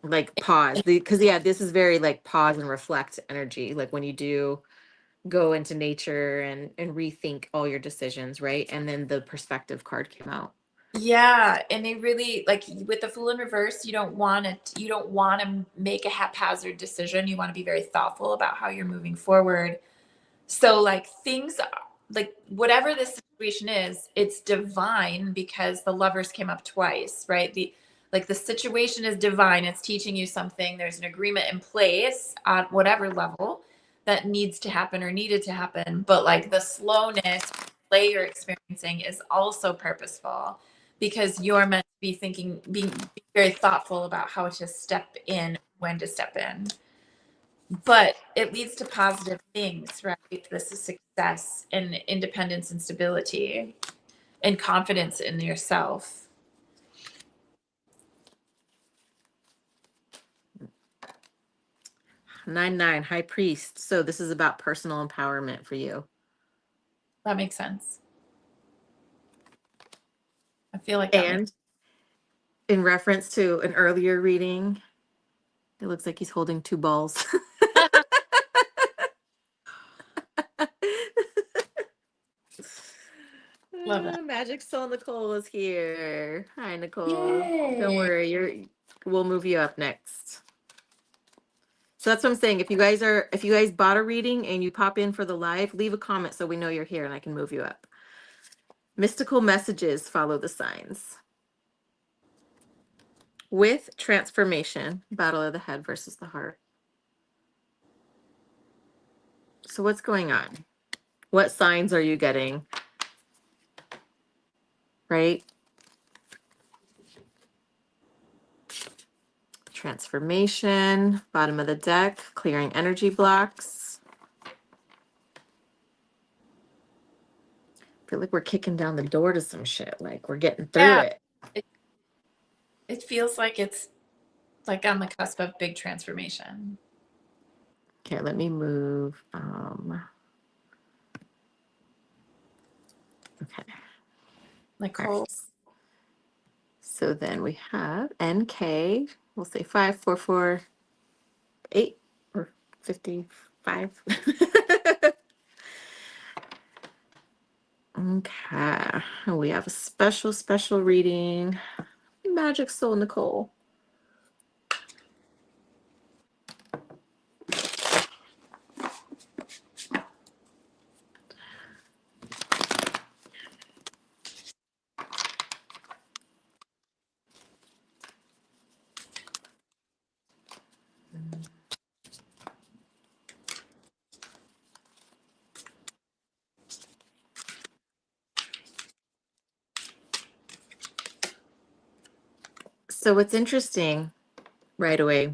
like pause. Because yeah, this is very like pause and reflect energy. Like when you do go into nature and rethink all your decisions, right? And then the perspective card came out. Yeah, and they really like with the Fool in reverse, you don't want to make a haphazard decision. You want to be very thoughtful about how you're moving forward. So like like whatever this situation is, it's divine because the Lovers came up twice, right? The situation is divine. It's teaching you something. There's an agreement in place on whatever level that needs to happen or needed to happen. But like the slowness play you're experiencing is also purposeful because you're meant to be being very thoughtful about how to step in, when to step in. But it leads to positive things, right? This is success and independence and stability and confidence in yourself. 9-9, High Priest. So this is about personal empowerment for you. That makes sense. I feel like that makes And in reference to an earlier reading, it looks like he's holding two balls. love that. Magic Soul Nicole is here. Hi, Nicole. Don't Yay. worry, we'll move you up next. So that's what I'm saying. If you guys bought a reading and you pop in for the live, leave a comment so we know you're here and I can move you up. Mystical messages follow the signs. With transformation, battle of the head versus the heart. So what's going on? What signs are you getting? Right? Transformation, bottom of the deck, clearing energy blocks. I feel like we're kicking down the door to some shit. Like we're getting through Yeah. it. It feels like it's like on the cusp of big transformation. Okay, let me move. Okay. Like All whole right. So then we have NK, we'll say 5448 or 55. Okay, we have a special reading. Magic Soul Nicole. So what's interesting right away,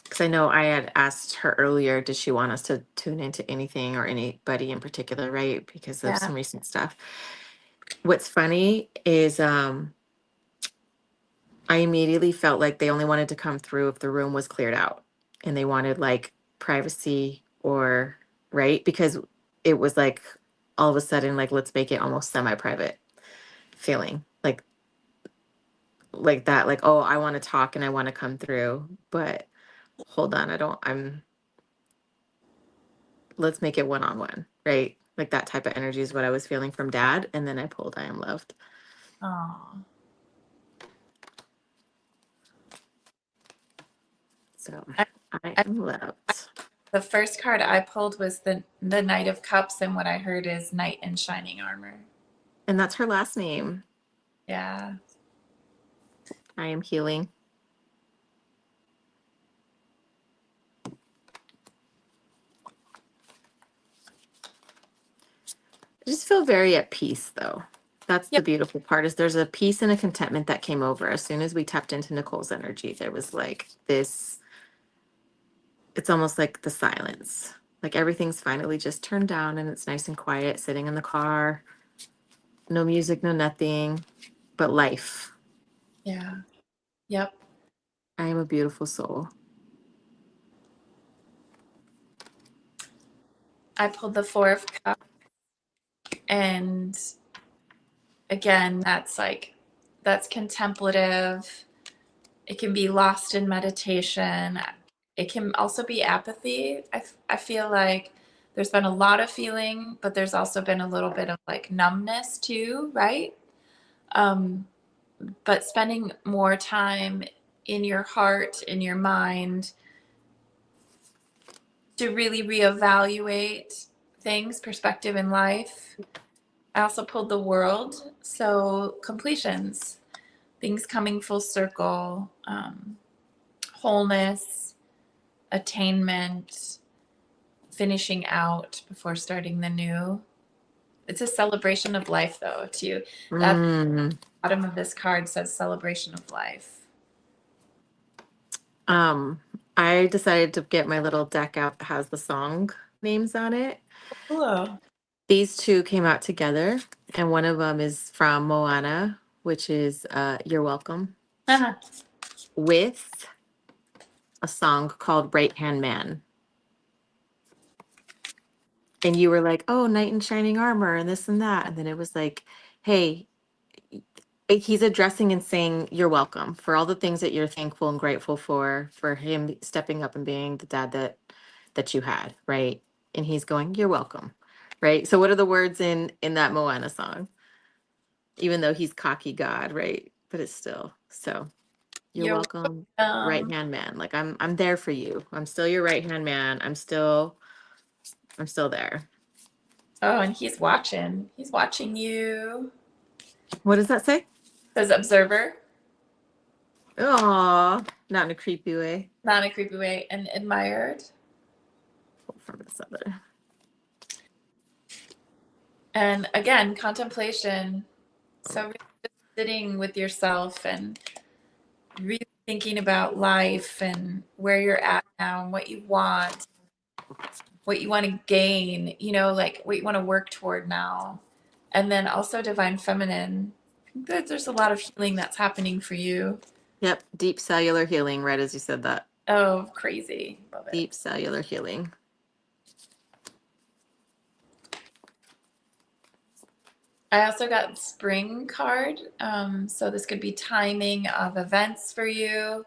because I know I had asked her earlier, did she want us to tune into anything or anybody in particular, right? Because of Yeah. some recent stuff. What's funny is I immediately felt like they only wanted to come through if the room was cleared out and they wanted like privacy or right because it was like all of a sudden like let's make it almost semi-private feeling like that like oh I want to talk and I want to come through but hold on I'm let's make it one-on-one, right? Like that type of energy is what I was feeling from dad and then I pulled I am loved. Oh. So I, I I, am loved. the first card I pulled was the Knight of Cups, and what I heard is Knight in Shining Armor. And that's her last name. Yeah. I am healing. I just feel very at peace though. That's the Yep. beautiful part is there's a peace and a contentment that came over as soon as we tapped into Nicole's energy. There was like this, it's almost like the silence. Like everything's finally just turned down and it's nice and quiet sitting in the car. No music, no nothing, but life. Yeah. Yep. I am a beautiful soul. I pulled the Four of Cups, and again, that's contemplative. It can be lost in meditation. It can also be apathy. I feel like there's been a lot of feeling, but there's also been a little bit of like numbness too, right? Um, but spending more time in your heart, in your mind, to really reevaluate things, perspective in life. I also pulled the World, so completions, things coming full circle, wholeness, attainment, finishing out before starting the new. It's a celebration of life, though, too. That Mm. bottom of this card says celebration of life. Um, I decided to get my little deck out that has the song names on it. Cool. These two came out together, and one of them is from Moana, which is You're Welcome, Uh-huh. with a song called Right Hand Man. And you were like, oh, knight in shining armor, and this and that. And then it was like, hey, he's addressing and saying, you're welcome for all the things that you're thankful and grateful for him stepping up and being the dad that you had, right? And he's going, you're welcome. Right. So what are the words in that Moana song? Even though he's cocky God, right? But it's still so you're You're welcome, right welcome. hand man. Like I'm there for you. I'm still your right hand man. I'm still there. Oh, and he's watching. He's watching you. What does that say? Says observer, Oh, not in a creepy way. not in a creepy way, and admired. Pull from this other. And again, contemplation. So really just sitting with yourself and really thinking about life and where you're at now and what you want to gain, like what you want to work toward now. And then also divine feminine. There's a lot of healing that's happening for you. Yep, deep cellular healing, right as you said that. Oh, crazy. Love it. Deep cellular healing. I also got spring card. So this could be timing of events for you.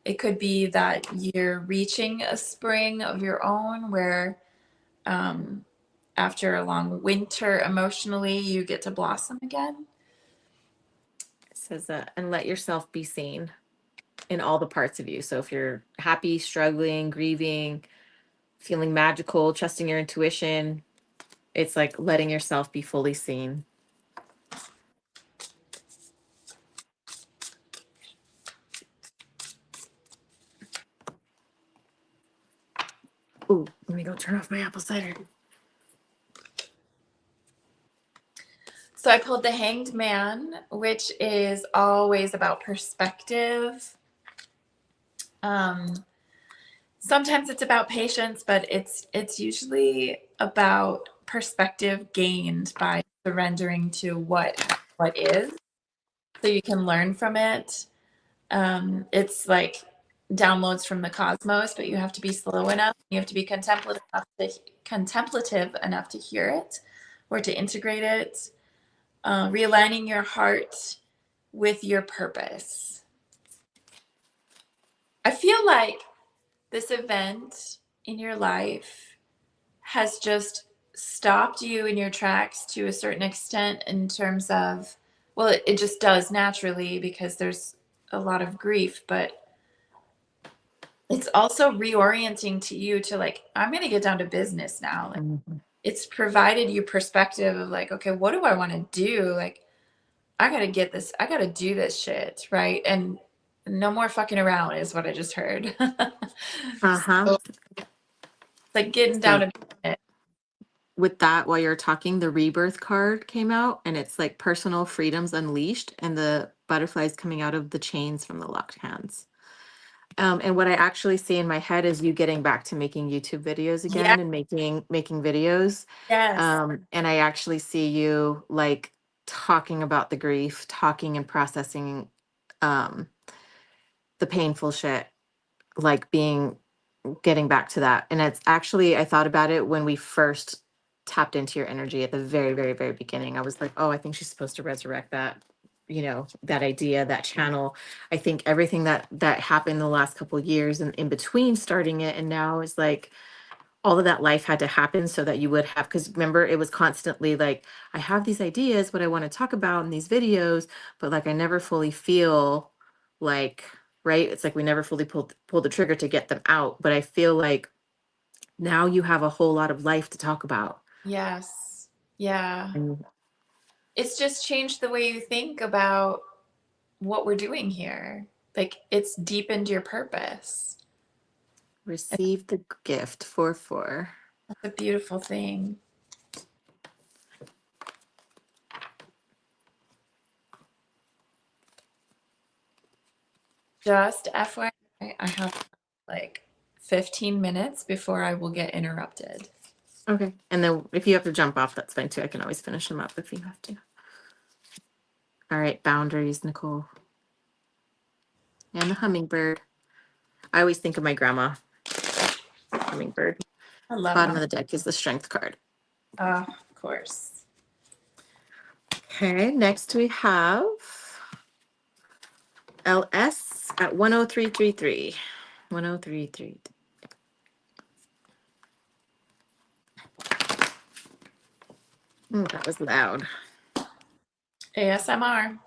It could be that you're reaching a spring of your own where um, after a long winter emotionally, you get to blossom again. It says, and let yourself be seen in all the parts of you. So if you're happy, struggling, grieving, feeling magical, trusting your intuition, it's like letting yourself be fully seen. Ooh, let me go turn off my apple cider. So I pulled the Hanged Man, which is always about perspective. Um, Sometimes it's about patience, but it's usually about perspective gained by surrendering to what is, so you can learn from it. It's like downloads from the cosmos, but you have to be slow enough. You have to be contemplative enough to hear it or to integrate it. Realigning your heart with your purpose. I feel like this event in your life has just stopped you in your tracks to a certain extent in terms of, well, it just does naturally because there's a lot of grief, but it's also reorienting to you to like, I'm going to get down to business now. Like, Mm-hmm. it's provided you perspective of like, okay, what do I want to do? Like, I got to get this, I got to do this shit. Right. And no more fucking around is what I just heard. Uh-huh. So, like getting down So to business. with that, while you're talking, the rebirth card came out and it's like personal freedoms unleashed and the butterflies coming out of the chains from the locked hands. And what I actually see in my head is you getting back to making YouTube videos Yeah. again and making videos. Yes. And I actually see you like talking about the grief, talking and processing um the painful shit, like being getting back to that. And it's actually, I thought about it when we first tapped into your energy at the very, very, very beginning. I was like, oh, I think she's supposed to resurrect that, that idea, that channel. I think everything that happened the last couple of years and in between starting it and now is like all of that life had to happen so that you would have, because remember it was constantly like, I have these ideas, what I want to talk about in these videos, but like I never fully feel like, right? It's like we never fully pull the trigger to get them out. But I feel like now you have a whole lot of life to talk about. Yes. Yeah. And It's just changed the way you think about what we're doing here. Like it's deepened your purpose. receive the gift for. That's a beautiful thing. Just FYI, I have like 15 minutes before I will get interrupted. Okay. And then if you have to jump off, that's fine too. I can always finish them up if you have to. All right. Boundaries, Nicole. And the hummingbird. I always think of my grandma. Hummingbird. I love Bottom him. of the deck is the strength card. Of course. Okay. Next we have LS at 10333. 10333. That was loud. ASMR.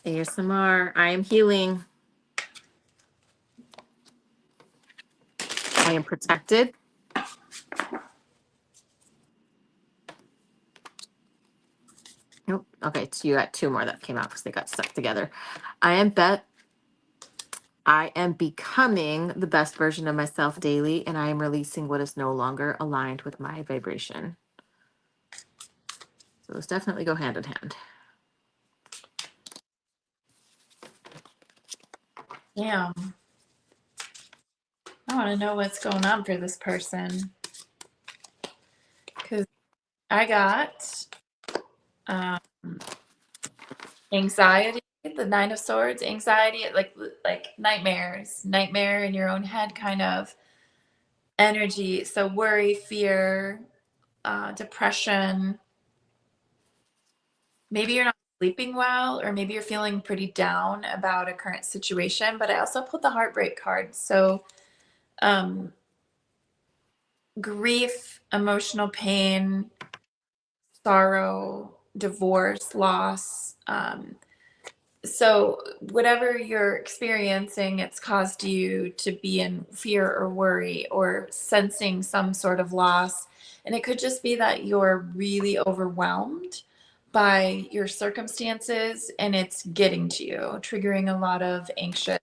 ASMR. I am healing. I am protected. Nope. Okay, so you got two more that came out because they got stuck together. I am becoming the best version of myself daily, and I am releasing what is no longer aligned with my vibration. So those definitely go hand in hand. Damn. I want to know what's going on for this person. Because I got um, anxiety, the Nine of Swords, anxiety, like nightmare in your own head kind of energy. So worry, fear, depression, maybe you're not sleeping well, or maybe you're feeling pretty down about a current situation. But I also pulled the heartbreak card. So, um, grief, emotional pain, sorrow, divorce, loss. So, whatever you're experiencing, it's caused you to be in fear or worry or sensing some sort of loss. And it could just be that you're really overwhelmed by your circumstances and it's getting to you, triggering a lot of anxious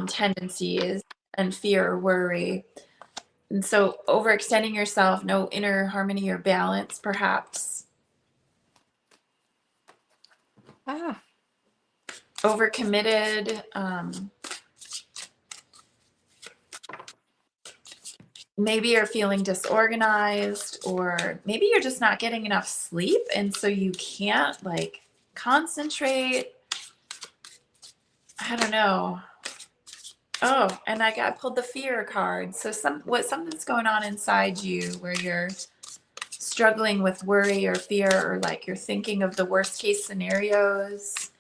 tendencies and fear or worry. And so, overextending yourself, no inner harmony or balance, perhaps. Ah, Overcommitted. Maybe you're feeling disorganized, or maybe you're just not getting enough sleep. And so you can't like concentrate. I don't know. Oh, and I pulled the fear card. So something's going on inside you where you're struggling with worry or fear, or like you're thinking of the worst case scenarios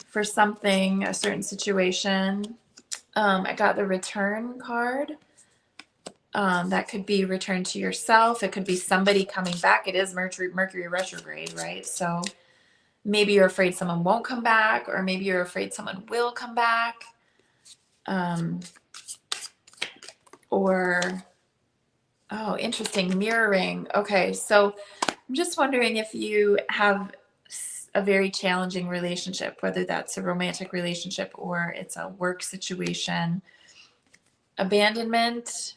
for something, a certain situation. I got the return card. That could be return to yourself. It could be somebody coming back. It is Mercury retrograde, right? So maybe you're afraid someone won't come back, or maybe you're afraid someone will come back. Um, or, oh, interesting, mirroring. Okay, so I'm just wondering if you have a very challenging relationship, whether that's a romantic relationship or it's a work situation, abandonment.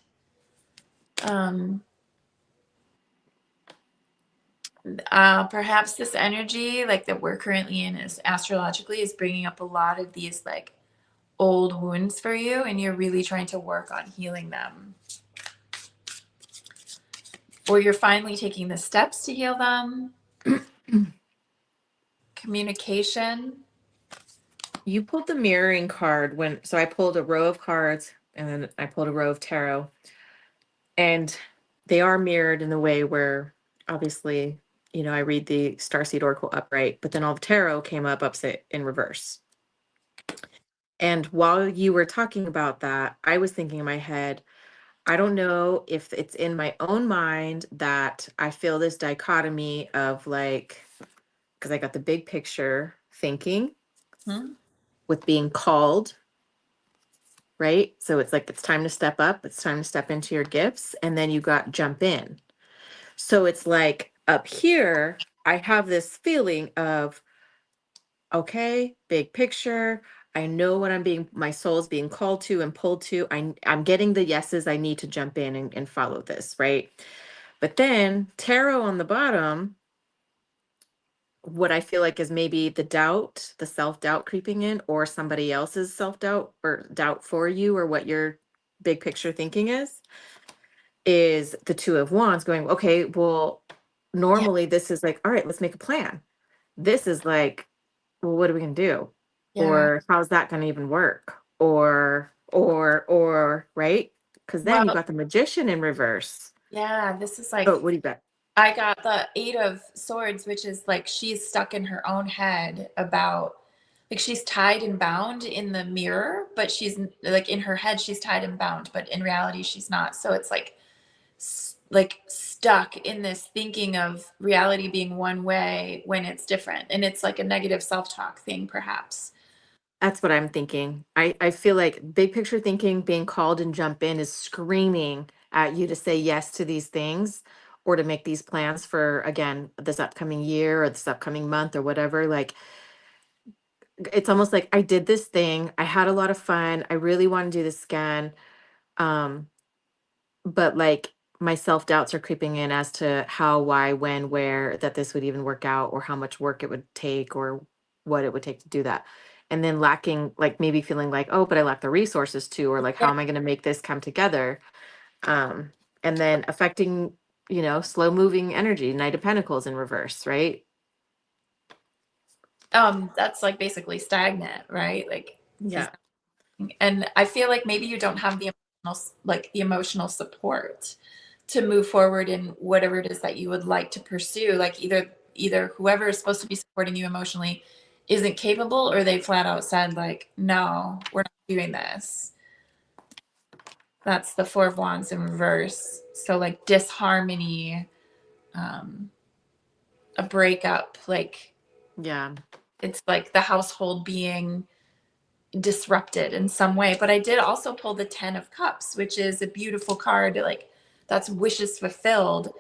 Perhaps this energy like that we're currently in is astrologically is bringing up a lot of these like old wounds for you, and you're really trying to work on healing them, or you're finally taking the steps to heal them. Communication. you pulled the mirroring card so I pulled a row of cards and then I pulled a row of tarot. And they are mirrored in the way where obviously, I read the Starseed Oracle upright, but then all the tarot came up upside in reverse. And while you were talking about that, I was thinking in my head, I don't know if it's in my own mind that I feel this dichotomy of like, because I got the big picture thinking with being called, right? So it's like, it's time to step up, it's time to step into your gifts. And then you got jump in. So it's like up here, I have this feeling of, okay, big picture. I know what my soul's being called to and pulled to. I'm getting the yeses I need to jump in and follow this, right? But then tarot on the bottom, what I feel like is maybe the doubt, the self-doubt creeping in, or somebody else's self-doubt or doubt for you, or what your big picture thinking is the Two of Wands going, okay, well, Yeah. normally this is like, all right, let's make a plan. This is like, well, what are we gonna do? Yeah. Or how's that gonna even work? Or, right? Because then you Well, got the Magician in reverse. yeah, this is Oh, like what do you got? I got the Eight of Swords, which is like she's stuck in her own head about like she's tied and bound in the mirror, but she's like in her head she's tied and bound, but in reality she's not. So it's like stuck in this thinking of reality being one way when it's different, and it's like a negative self-talk thing perhaps. That's what I'm thinking. I feel like big picture thinking, being called and jump in is screaming at you to say yes to these things or to make these plans for, again, this upcoming year or this upcoming month or whatever. Like, it's almost like I did this thing. I had a lot of fun. I really want to do this again. Um, but like my self-doubts are creeping in as to how, why, when, where that this would even work out, or how much work it would take, or what it would take to do that. And then lacking, like maybe feeling like, oh, but I lack the resources too, or like, how Yeah. am I going to make this come together? And then affecting, slow moving energy, Knight of Pentacles in reverse, right? That's like basically stagnant, right? Like she's Yeah. and I feel like maybe you don't have the emotional support to move forward in whatever it is that you would like to pursue, like either whoever is supposed to be supporting you emotionally isn't capable, or they flat out said like, no, we're not doing this. That's the Four of Wands in reverse. So like disharmony, a breakup, like, Yeah. it's like the household being disrupted in some way. But I did also pull the 10 of Cups, which is a beautiful card, like that's wishes fulfilled.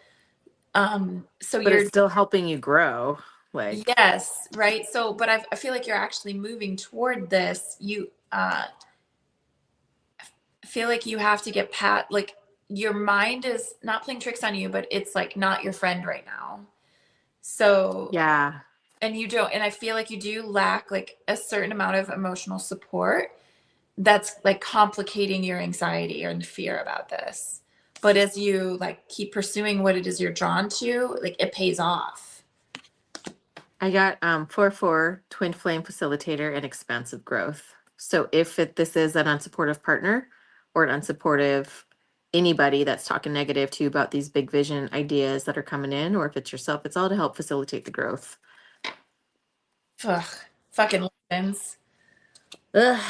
So But you're, it's still helping you grow. Like, yes, right. So but I feel like you're actually moving toward this. You feel like you have to get like your mind is not playing tricks on you, but it's like not your friend right now. So, yeah. and you don't, and I feel like you do lack like a certain amount of emotional support that's like complicating your anxiety and fear about this. But as you like keep pursuing what it is you're drawn to, like it pays off. I got 4-4 twin flame facilitator and expansive growth. So if this is an unsupportive partner or an unsupportive anybody that's talking negative to you about these big vision ideas that are coming in, or if it's yourself, it's all to help facilitate the growth. Ugh, fucking lessons. Ugh.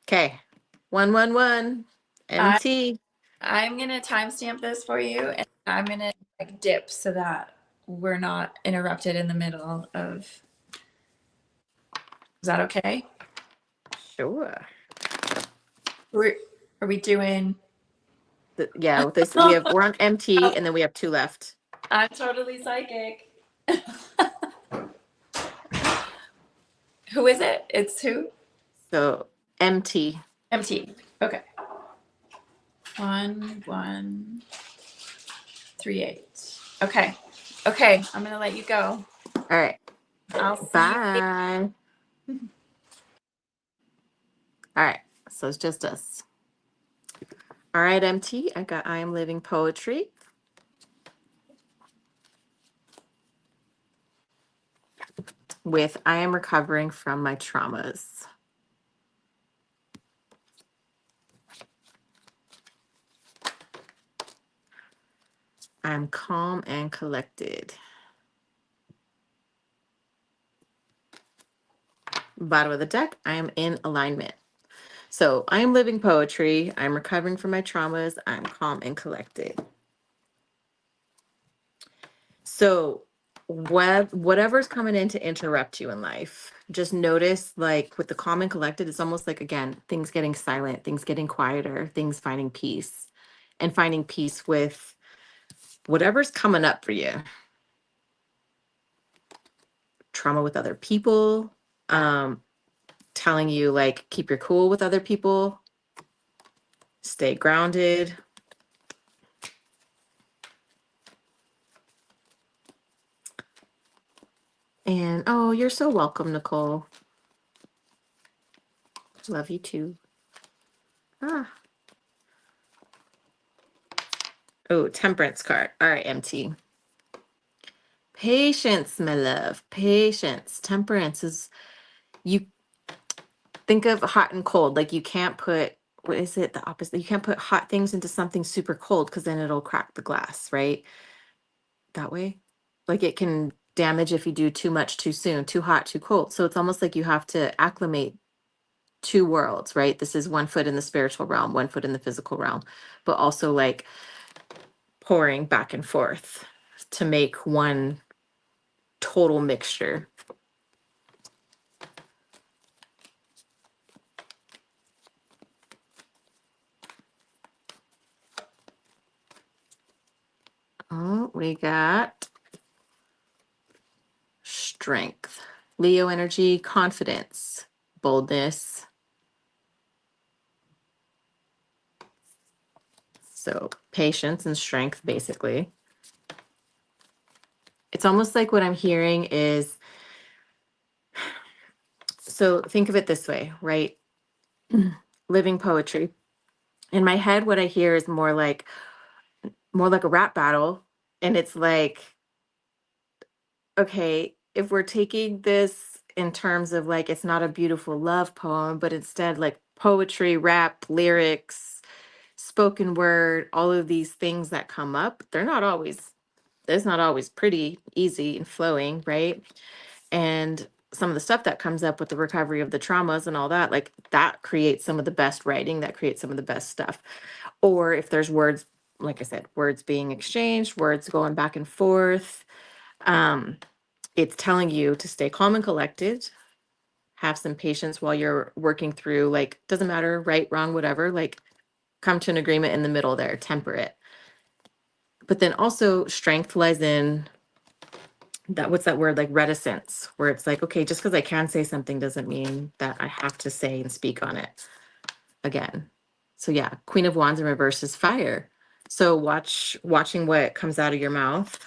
Okay. 111 I, MT. I'm gonna timestamp this for you, and I'm gonna like dip so that we're not interrupted in the middle of. Is that okay? Sure. Are we doing? Yeah, with this we're on MT and then we have 2 left. I'm totally psychic. Who is it? It's who? So MT. MT. Okay. 1138. Okay. Okay. I'm gonna let you go. All right. I'll see you later. Bye. All right. So it's just us. All right, MT. I am living poetry. With I am recovering from my traumas. I'm calm and collected. Bottom of the deck, I am in alignment. So I am living poetry. I'm recovering from my traumas. I'm calm and collected. So whatever's coming in to interrupt you in life, just notice like with the calm and collected, it's almost like again, things getting silent, things getting quieter, things finding peace and finding peace with whatever's coming up for you. Trauma with other people, telling you like keep your cool with other people, stay grounded. And oh, you're so welcome, Nicole. Love you too. Ah. Oh, temperance card. All right, MT. Patience, my love. Patience. Temperance is, you think of hot and cold. Like you can't put, what is it? The opposite. You can't put hot things into something super cold because then it'll crack the glass, right? That way. Like it can damage if you do too much too soon, too hot, too cold. So it's almost like you have to acclimate 2 worlds, right? This is 1 foot in the spiritual realm, 1 foot in the physical realm, but also like pouring back and forth to make one total mixture. Oh, we got strength, Leo energy, confidence, boldness. So patience and strength, basically. It's almost like what I'm hearing is, so think of it this way, right? Living poetry. In my head, what I hear is more like a rap battle. And it's like, okay, if we're taking this in terms of like, it's not a beautiful love poem, but instead like poetry, rap, lyrics, spoken word, all of these things that come up, they're not always It's not always pretty, easy, and flowing, right? And some of the stuff that comes up with the recovery of the traumas and all that, like that creates some of the best writing, that creates some of the best stuff. Or if there's words, like I said, words being exchanged, words going back and forth, um, it's telling you to stay calm and collected, have some patience while you're working through, like, doesn't matter, right, wrong, whatever, like, come to an agreement in the middle there, temper it. But then also strength lies in that, what's that word, like reticence, where it's like, okay, just because I can say something doesn't mean that I have to say and speak on it again. So yeah, Queen of Wands in reverse is fire. So watching what comes out of your mouth,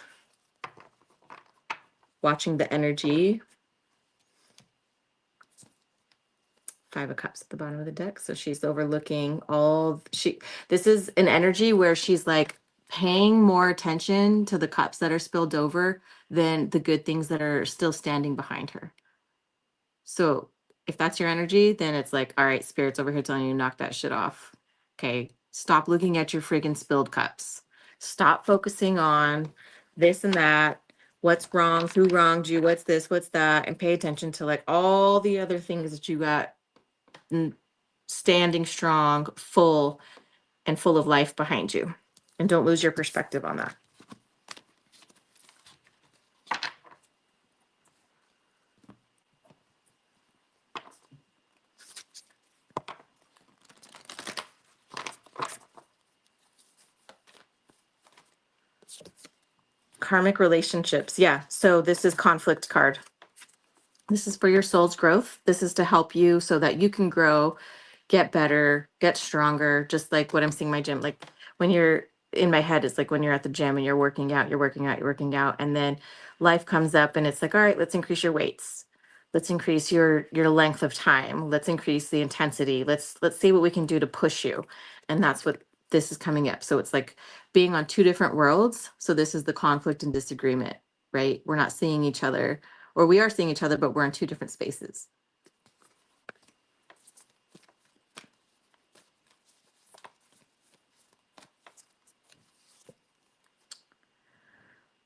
watching the energy. Five of Cups at the bottom of the deck. So she's overlooking this is an energy where she's like paying more attention to the cups that are spilled over than the good things that are still standing behind her. So if that's your energy, then it's like, all right, spirit's over here telling you to knock that shit off. Okay. Stop looking at your friggin' spilled cups. Stop focusing on this and that. What's wrong? Who wronged you? What's this? What's that? And pay attention to like all the other things that you got standing strong, full, and full of life behind you. And don't lose your perspective on that. Karmic relationships. Yeah. So this is conflict card. This is for your soul's growth. This is to help you so that you can grow, get better, get stronger. Just like what I'm seeing my gym. Like when you're in my head, it's like when you're at the gym and you're working out, you're working out, you're working out, and then life comes up and it's like, all right, let's increase your weights. Let's increase your length of time. Let's increase the intensity. Let's see what we can do to push you. And that's what this is coming up. So it's like being on two different worlds. So this is the conflict and disagreement, right? We're not seeing each other, or we are seeing each other, but we're in two different spaces.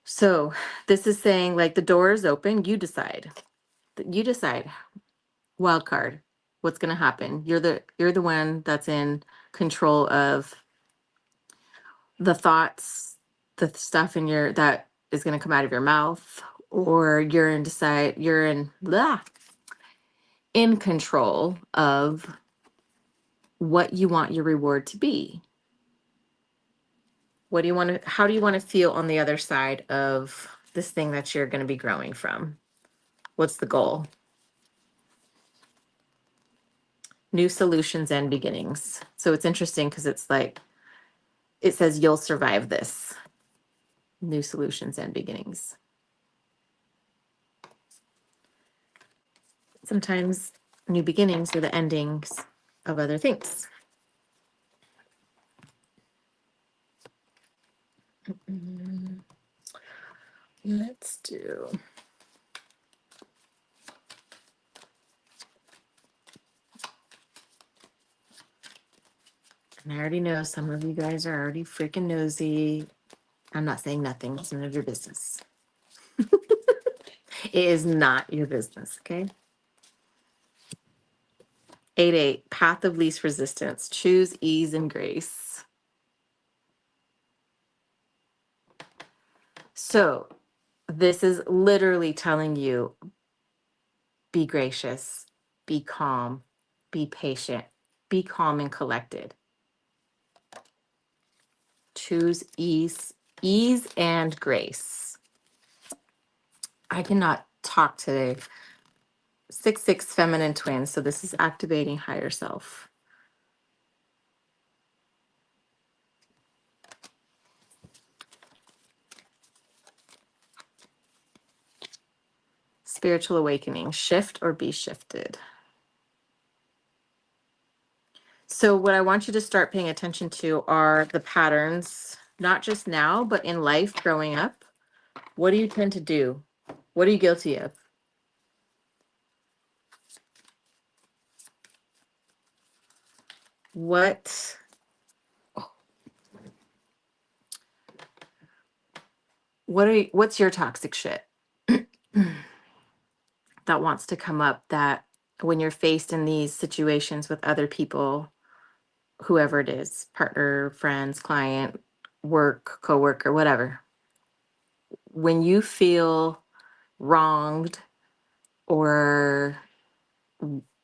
So this is saying like the door is open, you decide. You decide. Wild card. What's going to happen? You're the one that's in control of the thoughts, the stuff in your that is going to come out of your mouth, or you're in control of what you want your reward to be. How do you want to feel on the other side of this thing that you're going to be growing from? What's the goal? New solutions and beginnings. So it's interesting because it's like, it says you'll survive this. New solutions and beginnings. Sometimes new beginnings are the endings of other things. Let's do. And I already know some of you guys are already freaking nosy. I'm not saying nothing. It's none of your business. It is not your business, okay? 8-8, path of least resistance. Choose ease and grace. So this is literally telling you, be gracious, be calm, be patient, be calm and collected. Choose ease and grace. I cannot talk today. 6-6 feminine twins. So this is activating higher self. Spiritual awakening, shift or be shifted. So what I want you to start paying attention to are the patterns, not just now, but in life growing up. What do you tend to do? What are you guilty of? What what's your toxic shit that wants to come up, that when you're faced in these situations with other people, whoever it is, partner, friends, client, work, coworker, whatever, when you feel wronged or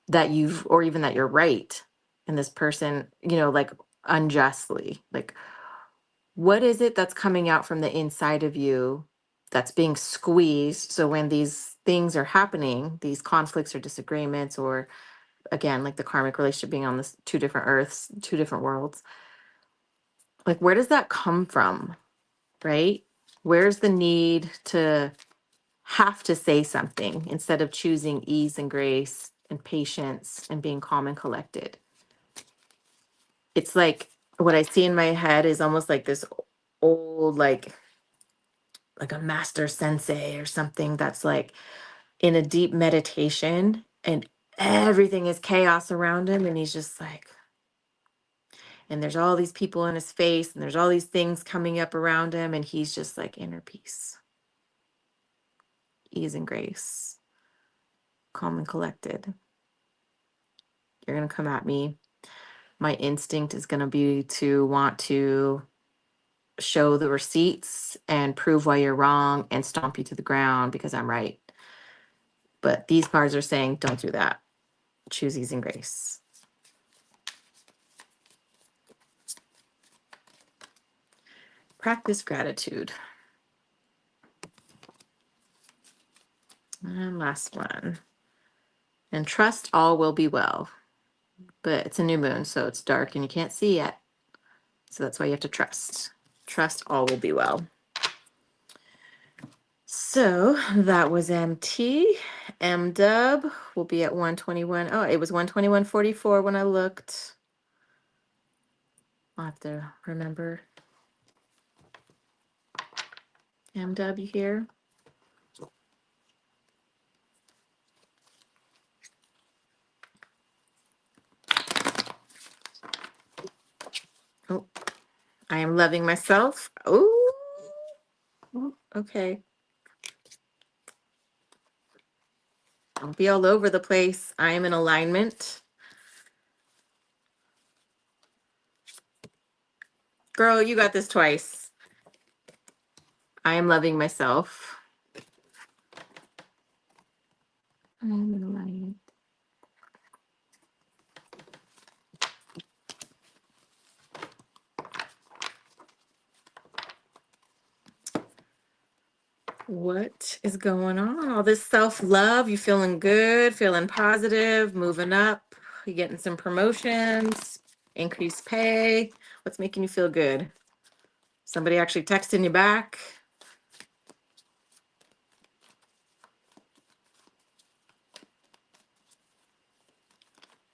that you've, or even that you're right and this person, like unjustly, like what is it that's coming out from the inside of you that's being squeezed? So when these things are happening, these conflicts or disagreements, or again, like the karmic relationship being on this two different earths, two different worlds, like where does that come from? Right? Where's the need to have to say something instead of choosing ease and grace and patience and being calm and collected? It's like what I see in my head is almost like this old, like a master sensei or something that's like in a deep meditation and everything is chaos around him and he's just like, and there's all these people in his face and there's all these things coming up around him and he's just like inner peace, ease and grace, calm and collected. You're going to come at me. My instinct is going to be to want to show the receipts and prove why you're wrong and stomp you to the ground because I'm right. But these cards are saying, don't do that. Choose ease and grace. Practice gratitude. And last one. And trust all will be well. But it's a new moon, so it's dark and you can't see yet. So that's why you have to trust. Trust all will be well. So that was MT. MW will be at 121. Oh, it was 121.44 when I looked. I'll have to remember. MW here. Oh, I am loving myself. Oh, okay. I'll be all over the place. I am in alignment. Girl, you got this twice. I am loving myself. I am in alignment. What is going on? All this self-love, you feeling good, feeling positive, moving up, you getting some promotions, increased pay. What's making you feel good? Somebody actually texting you back?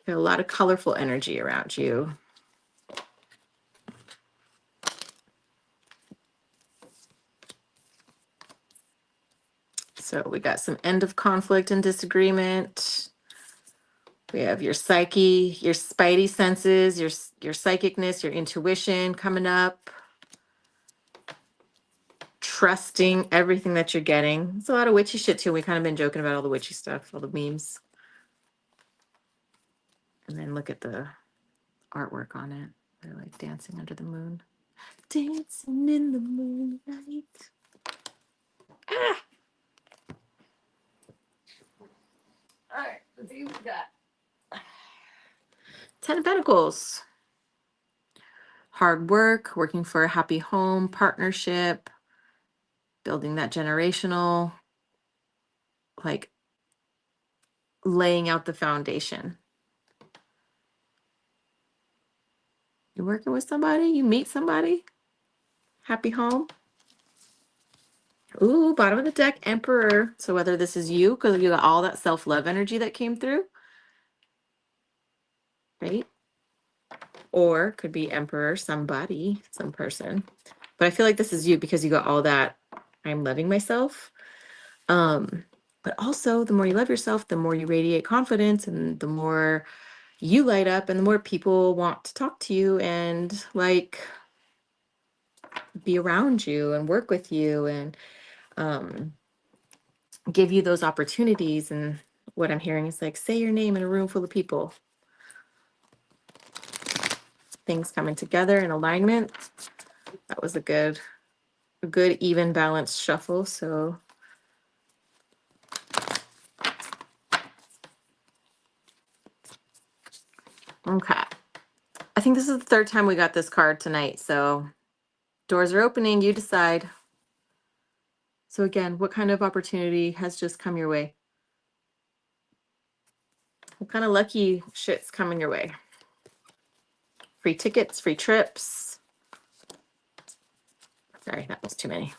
Feel a lot of colorful energy around you. So we got some end of conflict and disagreement. We have your psyche, your spidey senses, your psychicness, your intuition coming up. Trusting everything that you're getting. It's a lot of witchy shit too. We kind of been joking about all the witchy stuff, all the memes. And then look at the artwork on it. They're like dancing under the moon. Dancing in the moonlight. Ah! All right, let's see what we got. 10 of Pentacles. Hard work, working for a happy home, partnership, building that generational, like laying out the foundation. You're working with somebody, you meet somebody, happy home. Ooh, bottom of the deck, Emperor. So whether this is you, because you got all that self-love energy that came through, right? Or could be Emperor, somebody, some person. But I feel like this is you because you got all that I'm loving myself. But also the more you love yourself, the more you radiate confidence and the more you light up and the more people want to talk to you and like be around you and work with you and give you those opportunities. And what I'm hearing is like, say your name in a room full of people. Things coming together in alignment. That was a good even balanced shuffle. So okay, I think this is the third time we got this card tonight, so doors are opening, you decide. So again, what kind of opportunity has just come your way? What kind of lucky shit's coming your way? Free tickets, free trips. Sorry, that was too many.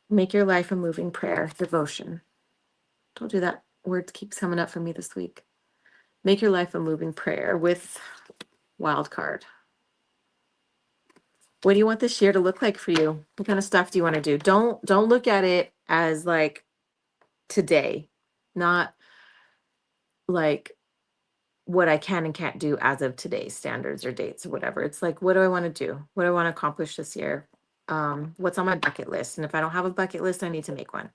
Make your life a moving prayer, devotion. Told you that word keeps coming up for me this week. Make your life a moving prayer with wild card. What do you want this year to look like for you? What kind of stuff do you want to do? Don't look at it as like today, not like what I can and can't do as of today's standards or dates or whatever. It's like, what do I want to do? What do I want to accomplish this year? What's on my bucket list? And if I don't have a bucket list, I need to make one.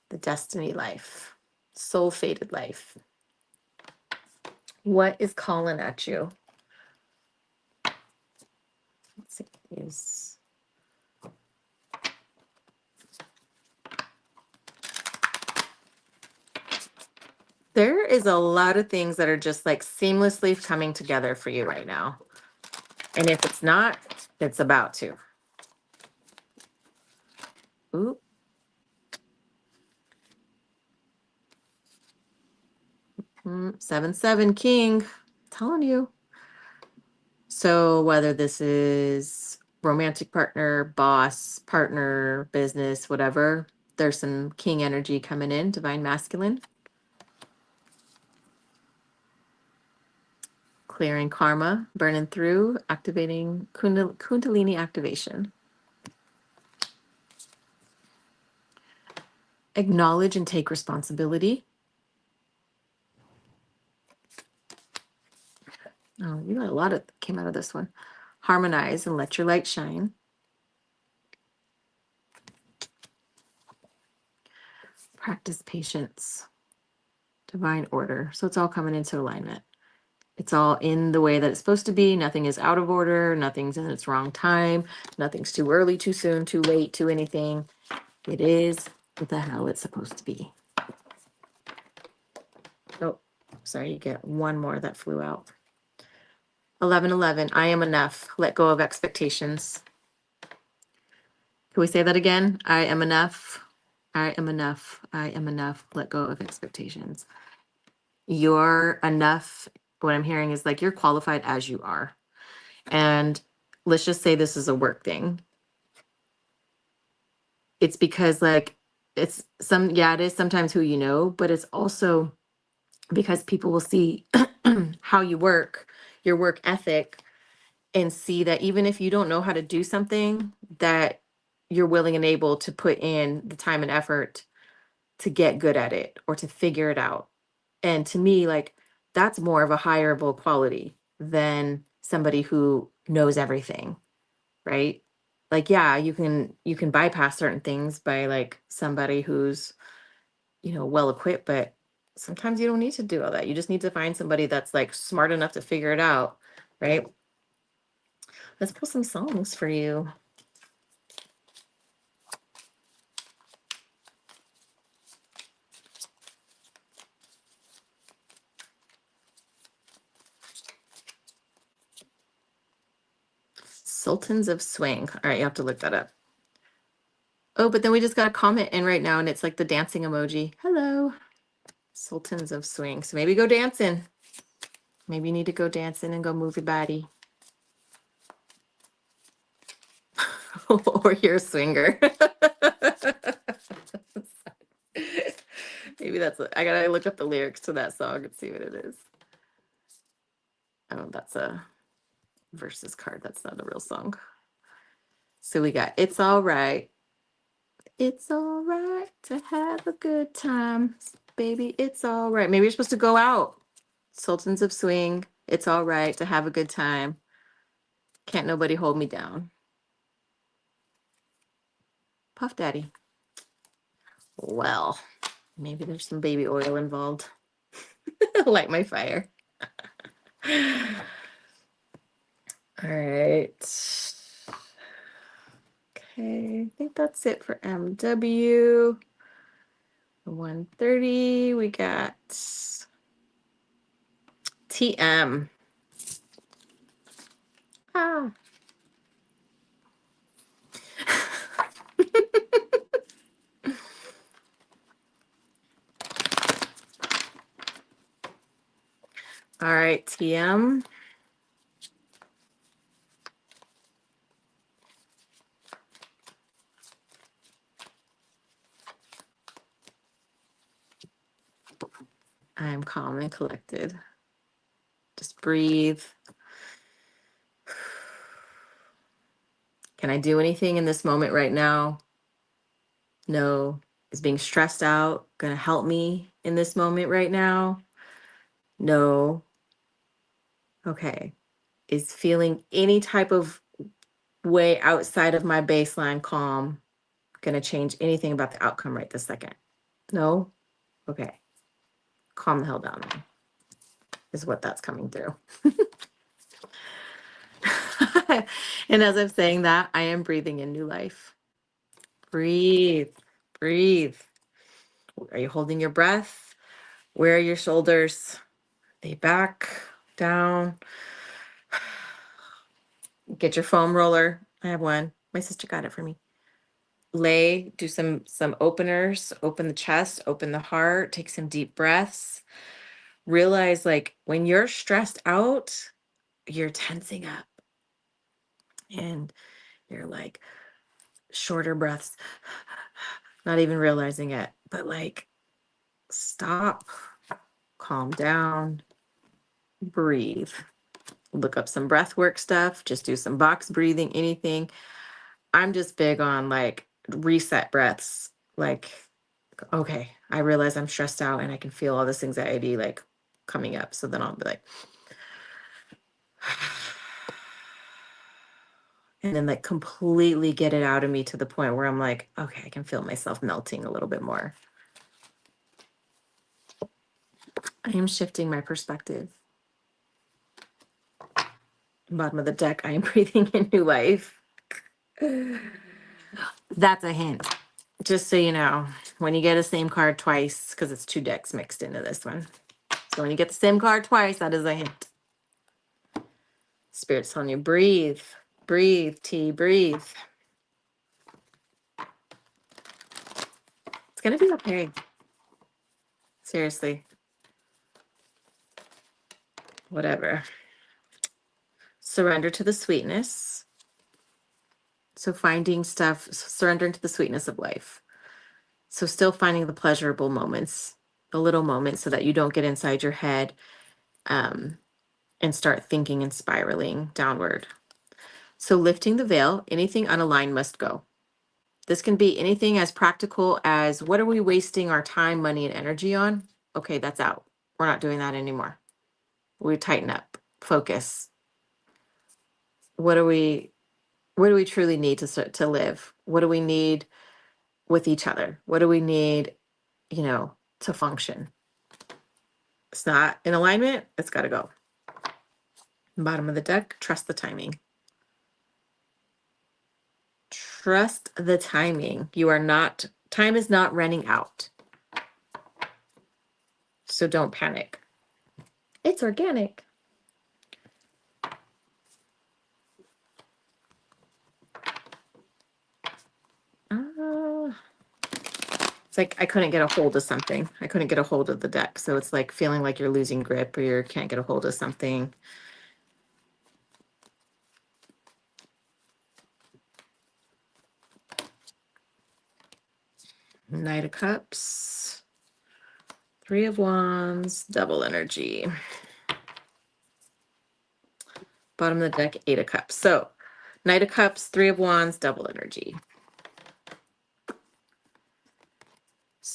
The destiny life, soul fated life. What is calling at you? Let's see these. There is a lot of things that are just like seamlessly coming together for you right now. And if it's not, it's about to. Ooh. Mm, 7-7 king. Telling you. So whether this is romantic partner, boss, partner, business, whatever, there's some king energy coming in, divine masculine. Clearing karma, burning through, activating Kundalini activation. Acknowledge and take responsibility. Oh, you got a lot of came out of this one. Harmonize and let your light shine. Practice patience. Divine order. So it's all coming into alignment. It's all in the way that it's supposed to be. Nothing is out of order. Nothing's in its wrong time. Nothing's too early, too soon, too late, too anything. It is the hell it's supposed to be. Oh, sorry, you get one more that flew out. 11-11, I am enough. Let go of expectations. Can we say that again? I am enough. I am enough. I am enough. Let go of expectations. You're enough. What I'm hearing is like you're qualified as you are. And let's just say this is a work thing. It's because like it's it is sometimes who you know, but it's also because people will see how you work, your work ethic, and see that even if you don't know how to do something, that you're willing and able to put in the time and effort to get good at it or to figure it out. And to me, like that's more of a hireable quality than somebody who knows everything, right? Like, yeah, you can bypass certain things by like somebody who's, well equipped, but sometimes you don't need to do all that. You just need to find somebody that's like smart enough to figure it out, right? Let's pull some songs for you. Sultans of Swing. All right, you have to look that up. Oh, but then we just got a comment in right now and it's like the dancing emoji. Hello. Sultans of Swing. So maybe go dancing. Maybe you need to go dancing and go move your body. Or you're a swinger. Maybe I gotta look up the lyrics to that song and see what it is. Oh, that's a versus card. That's not a real song. So we got It's All Right. It's all right to have a good time. baby. It's all right. Maybe you're supposed to go out. Sultans of Swing. It's all right to have a good time. Can't nobody hold me down. Puff Daddy. Well, maybe there's some baby oil involved. Light my fire. All right. Okay, I think that's it for MW. 130, we got TM. Ah. All right, TM. I'm calm and collected. Just breathe. Can I do anything in this moment right now? No. Is being stressed out going to help me in this moment right now? No. Okay. Is feeling any type of way outside of my baseline calm going to change anything about the outcome right this second? No? Okay. Calm the hell down then, is what that's coming through. And as I'm saying that, I am breathing in new life. Breathe, breathe. Are you holding your breath? Where are your shoulders? Are they back, down? Get your foam roller. I have one. My sister got it for me. Lay, do some openers, open the chest, open the heart, take some deep breaths. Realize like when you're stressed out, you're tensing up and you're like shorter breaths, not even realizing it, but like stop, calm down, breathe. Look up some breath work stuff, just do some box breathing, anything. I'm just big on like reset breaths. Like, okay, I realize I'm stressed out and I can feel all this anxiety like coming up. So then I'll be like, and then like completely get it out of me to the point where I'm like, okay, I can feel myself melting a little bit more. I am shifting my perspective. Bottom of the deck, I am breathing in new life. That's a hint. Just so you know, when you get a same card twice, because it's 2 decks mixed into this one. So when you get the same card twice, that is a hint. Spirit's telling you, breathe, breathe, T, breathe. It's going to be okay. Seriously. Whatever. Surrender to the sweetness. So finding stuff, surrendering to the sweetness of life. So still finding the pleasurable moments, the little moments, so that you don't get inside your head and start thinking and spiraling downward. So lifting the veil, anything unaligned must go. This can be anything as practical as what are we wasting our time, money, and energy on? Okay, that's out. We're not doing that anymore. We tighten up, focus. What do we truly need to live? What do we need with each other? What do we need, to function? It's not in alignment, it's got to go. Bottom of the deck, trust the timing. Trust the timing. Time is not running out. So don't panic. It's organic. It's like I couldn't get a hold of something. I couldn't get a hold of the deck. So it's like feeling like you're losing grip or you can't get a hold of something. Knight of Cups, 3 of Wands, double energy. Bottom of the deck, 8 of Cups. So Knight of Cups, 3 of Wands, double energy.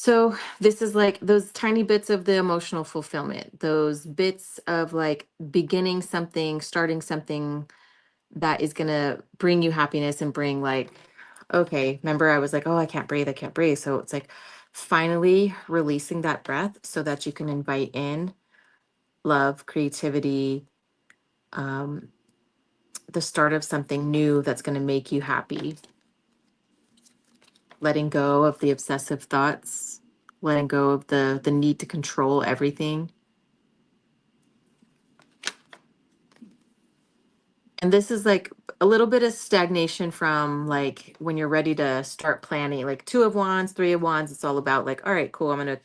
So this is like those tiny bits of the emotional fulfillment, those bits of like beginning something, starting something that is going to bring you happiness and bring like, okay, remember I was like, oh, I can't breathe, I can't breathe. So it's like finally releasing that breath so that you can invite in love, creativity, um, the start of something new that's going to make you happy. Letting go of the obsessive thoughts, letting go of the need to control everything. And this is like a little bit of stagnation from like when you're ready to start planning, like two of wands, three of wands. It's all about like, all right, cool. The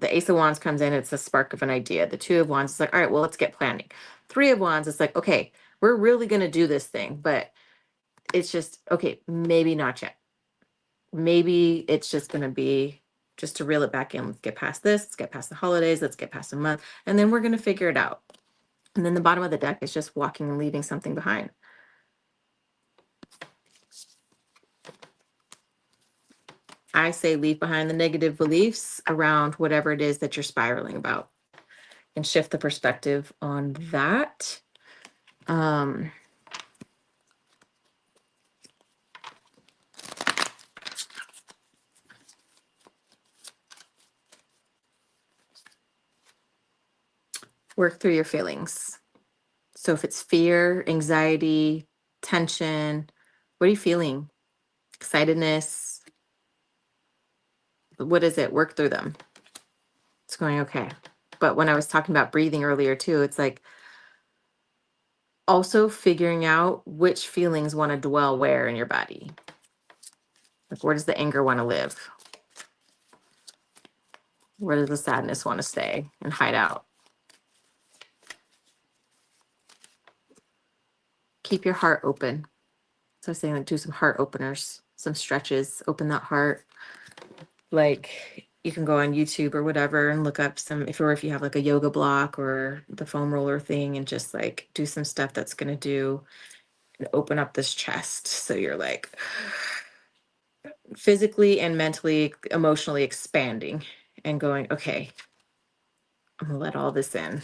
ace of wands comes in. It's a spark of an idea. The two of wands is like, all right, well, let's get planning. Three of wands, it's like, okay, we're really going to do this thing, but it's just, okay, maybe not yet. Maybe it's just going to be just to reel it back in. Let's get past this. Let's get past the holidays. Let's get past a month. And then we're going to figure it out. And then the bottom of the deck is just walking and leaving something behind. I say leave behind the negative beliefs around whatever it is that you're spiraling about and shift the perspective on that. Work through your feelings. So if it's fear, anxiety, tension, what are you feeling? Excitedness? What is it? Work through them. It's going okay. But when I was talking about breathing earlier too, it's like also figuring out which feelings want to dwell where in your body. Like where does the anger want to live? Where does the sadness want to stay and hide out? Keep your heart open. So I was saying like do some heart openers, some stretches, open that heart. Like you can go on YouTube or whatever and look up some, if you have like a yoga block or the foam roller thing and just like do some stuff that's going to do and open up this chest. So you're like physically and mentally, emotionally expanding and going, okay, I'm gonna let all this in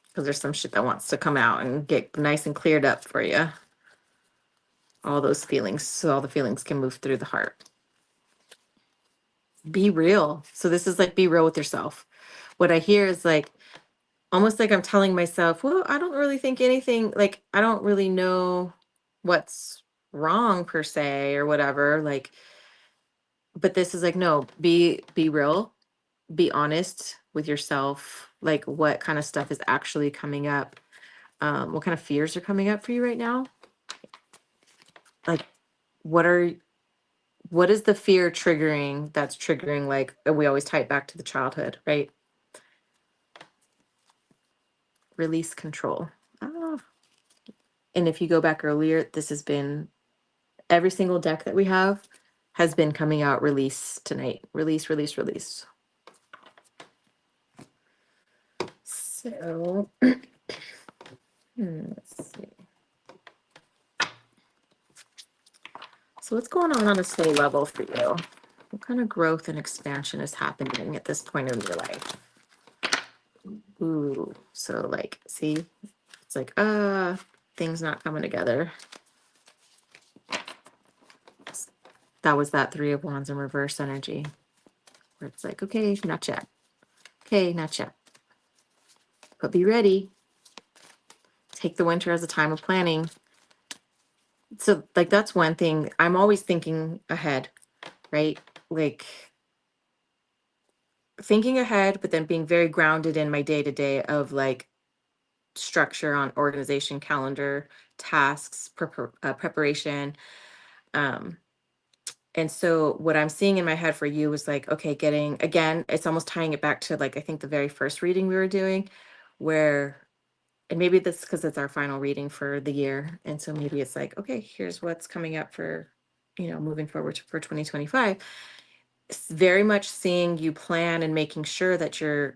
because there's some shit that wants to come out and get nice and cleared up for you. All those feelings, so all the feelings can move through the heart. Be real. So this is like be real with yourself. What I hear is like almost like I'm telling myself, well, I don't really think anything, like I don't really know what's wrong per se or whatever. Like, but this is like, no, be real, be honest with yourself, like what kind of stuff is actually coming up. What kind of fears are coming up for you right now? Like, what is the fear triggering that's triggering, like, we always tie it back to the childhood, right? Release control. Ah. And if you go back earlier, this has been every single deck that we have has been coming out release tonight. Release, release, release. So, let's see. So what's going on a soul level for you? What kind of growth and expansion is happening at this point in your life? Ooh, so like, see, it's like, things not coming together. That was that Three of Wands in reverse energy, where it's like, okay, not yet. Okay, not yet. But be ready. Take the winter as a time of planning. So like, that's one thing. I'm always thinking ahead, right? Like thinking ahead, but then being very grounded in my day to day of like structure on organization, calendar, tasks, preparation. Um, and so what I'm seeing in my head for you was like, okay, getting, again, it's almost tying it back to like, I think the very first reading we were doing where, and maybe this because it's our final reading for the year. And so maybe it's like, okay, here's what's coming up for, moving forward for 2025. It's very much seeing you plan and making sure that you're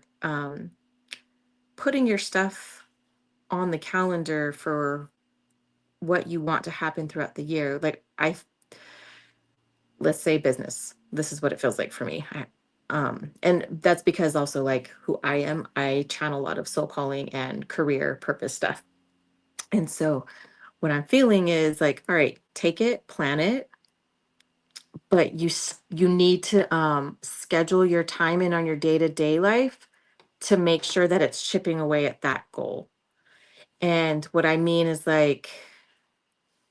putting your stuff on the calendar for what you want to happen throughout the year. Like let's say business. This is what it feels like for me. And that's because also like who I am, I channel a lot of soul calling and career purpose stuff. And so what I'm feeling is like, all right, take it, plan it, but you need to schedule your time in on your day-to-day life to make sure that it's chipping away at that goal. And what I mean is like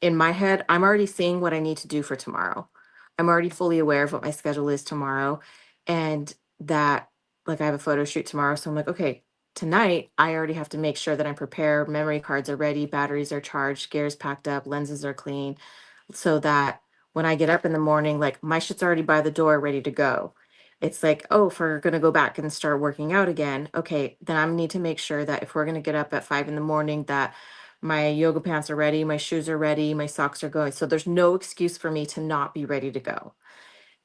in my head, I'm already seeing what I need to do for tomorrow. I'm already fully aware of what my schedule is tomorrow. And that, like, I have a photo shoot tomorrow. So I'm like, okay, tonight, I already have to make sure that I'm prepared. Memory cards are ready, batteries are charged, gears packed up, lenses are clean, so that when I get up in the morning, like, my shit's already by the door, ready to go. It's like, oh, if we're going to go back and start working out again, okay, then I need to make sure that if we're going to get up at 5 in the morning, that my yoga pants are ready, my shoes are ready, my socks are going. So there's no excuse for me to not be ready to go.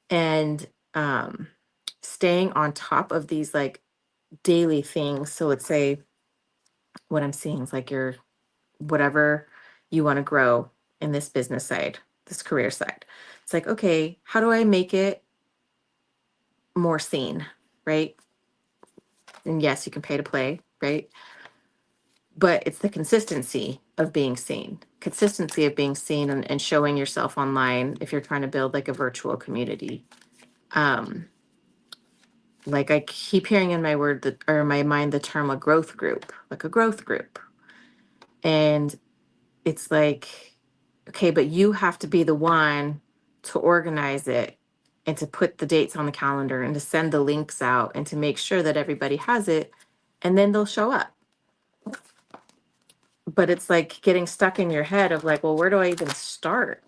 And um staying on top of these like daily things. So let's say what I'm seeing is like your whatever you want to grow in this business side, this career side. It's like, okay, how do I make it more seen, right? And yes, you can pay to play, right? But it's the consistency of being seen, consistency of being seen and showing yourself online if you're trying to build like a virtual community. Um, like I keep hearing in my word that or in my mind the term a growth group, like a growth group. And it's like, okay, but you have to be the one to organize it and to put the dates on the calendar and to send the links out and to make sure that everybody has it and then they'll show up. But it's like getting stuck in your head of like, well, where do I even start?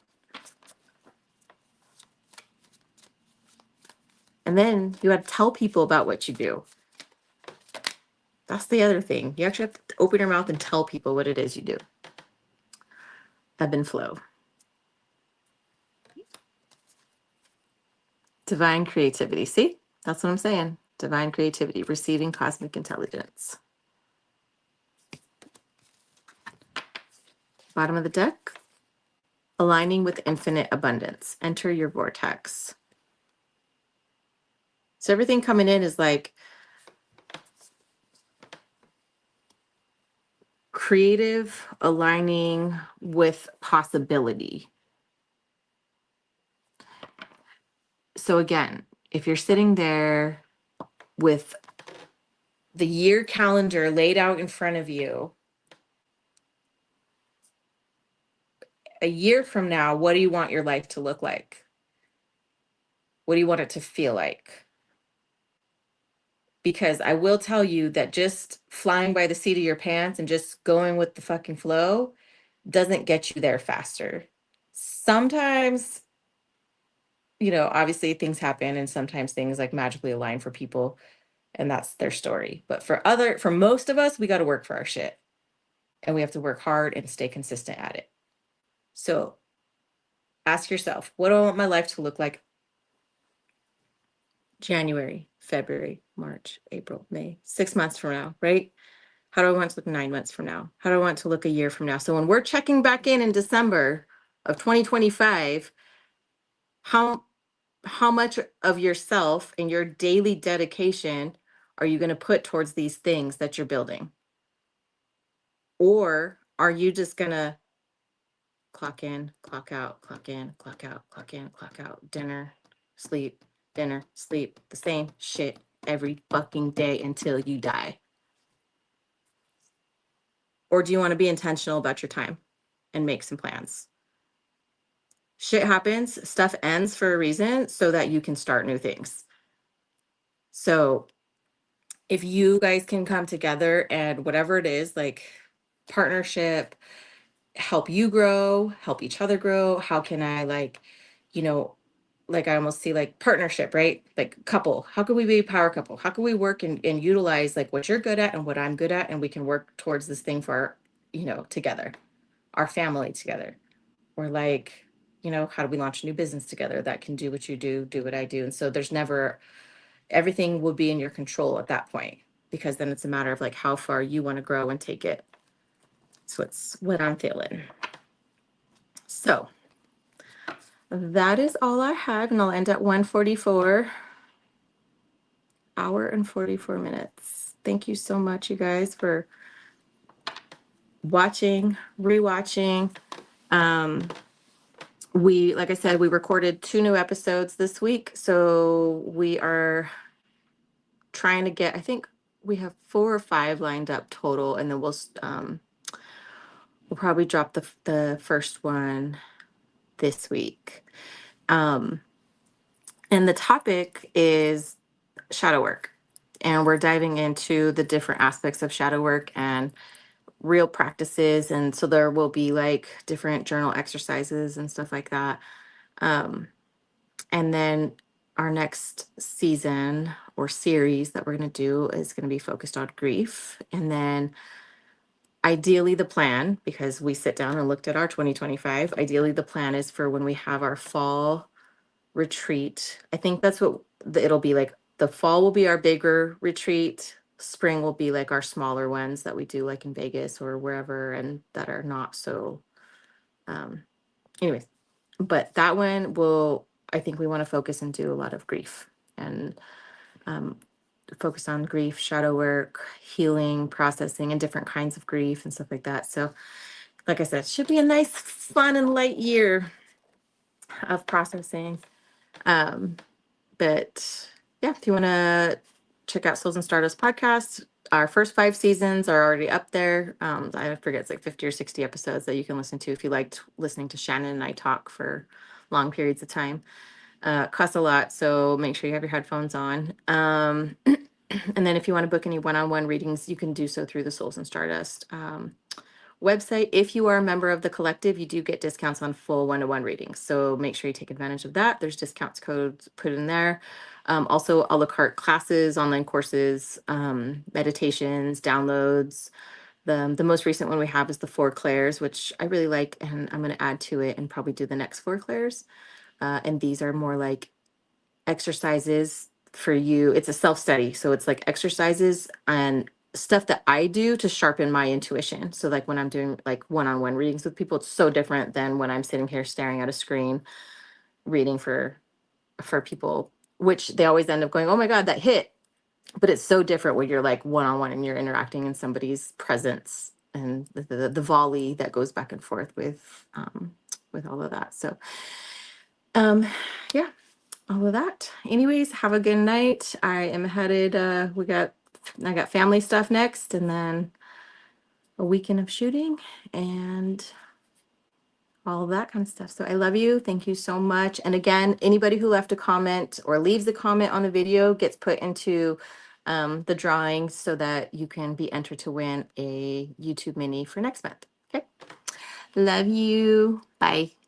And then you have to tell people about what you do. That's the other thing. You actually have to open your mouth and tell people what it is you do. Ebb and flow. Divine creativity. See, that's what I'm saying. Divine creativity, receiving cosmic intelligence. Bottom of the deck. Aligning with infinite abundance. Enter your vortex. So everything coming in is like creative, aligning with possibility. So again, if you're sitting there with the year calendar laid out in front of you, a year from now, what do you want your life to look like? What do you want it to feel like? Because I will tell you that just flying by the seat of your pants and just going with the fucking flow doesn't get you there faster. Sometimes, obviously things happen and sometimes things like magically align for people and that's their story. But for most of us, we got to work for our shit and we have to work hard and stay consistent at it. So ask yourself, what do I want my life to look like? January, February, March, April, May, 6 months from now, right? How do I want it to look 9 months from now? How do I want it to look a year from now? So when we're checking back in December of 2025, how much of yourself and your daily dedication are you going to put towards these things that you're building? Or are you just going to clock in, clock out, clock in, clock out, clock in, clock out, dinner, sleep, the same shit every fucking day until you die? Or do you want to be intentional about your time and make some plans? Shit happens, stuff ends for a reason so that you can start new things. So if you guys can come together and whatever it is, like partnership, help you grow, help each other grow. How can I you know, I almost see like partnership, right? Like couple. How can we be a power couple? How can we work and utilize like what you're good at and what I'm good at, and we can work towards this thing for our, together, our family together. Or how do we launch a new business together that can do what you do what I do? And so there's never everything will be in your control at that point, because then it's a matter of like how far you want to grow and take it. So it's what I'm feeling. So that is all I have, and I'll end at 144. hour and 44 minutes. Thank you so much, you guys, for watching, rewatching. Like I said, we recorded 2 new episodes this week, so we are trying to get, I think we have 4 or 5 lined up total, and then we'll probably drop the first one this week. And the topic is shadow work. And we're diving into the different aspects of shadow work and real practices. And so there will be like different journal exercises and stuff like that. And then our next season or series that we're going to do is going to be focused on grief. And then ideally the plan, because we sit down and looked at our 2025, ideally the plan is for when we have our fall retreat. I think that's what it'll be like. The fall will be our bigger retreat. Spring will be like our smaller ones that we do like in Vegas or wherever, and that are not so anyways. But that one I think we want to focus and do a lot of grief and focus on grief, shadow work, healing, processing, and different kinds of grief and stuff like that. So like I said, it should be a nice, fun, and light year of processing. But yeah, if you want to check out Souls and Stardust podcast, our first 5 seasons are already up there. I forget, it's like 50 or 60 episodes that you can listen to if you liked listening to Shannon and I talk for long periods of time. Costs a lot, so make sure you have your headphones on. And then if you want to book any one-on-one readings, you can do so through the Souls and Stardust website. If you are a member of the collective, you do get discounts on full one-to-one readings. So make sure you take advantage of that. There's discounts codes put in there. Also a la carte classes, online courses, meditations, downloads. The most recent one we have is the 4 clairs, which I really like, and I'm going to add to it and probably do the next 4 clairs. And these are more like exercises for you. It's a self-study. So it's like exercises and stuff that I do to sharpen my intuition. So like when I'm doing like one-on-one readings with people, it's so different than when I'm sitting here staring at a screen reading for people, which they always end up going, oh my God, that hit. But it's so different when you're like one-on-one and you're interacting in somebody's presence and the volley that goes back and forth with all of that. So yeah, all of that. Anyways, have a good night. I am headed, I got family stuff next, and then a weekend of shooting and all of that kind of stuff. So I love you. Thank you so much. And again, anybody who left a comment or leaves a comment on the video gets put into the drawing so that you can be entered to win a YouTube mini for next month. Okay. Love you. Bye.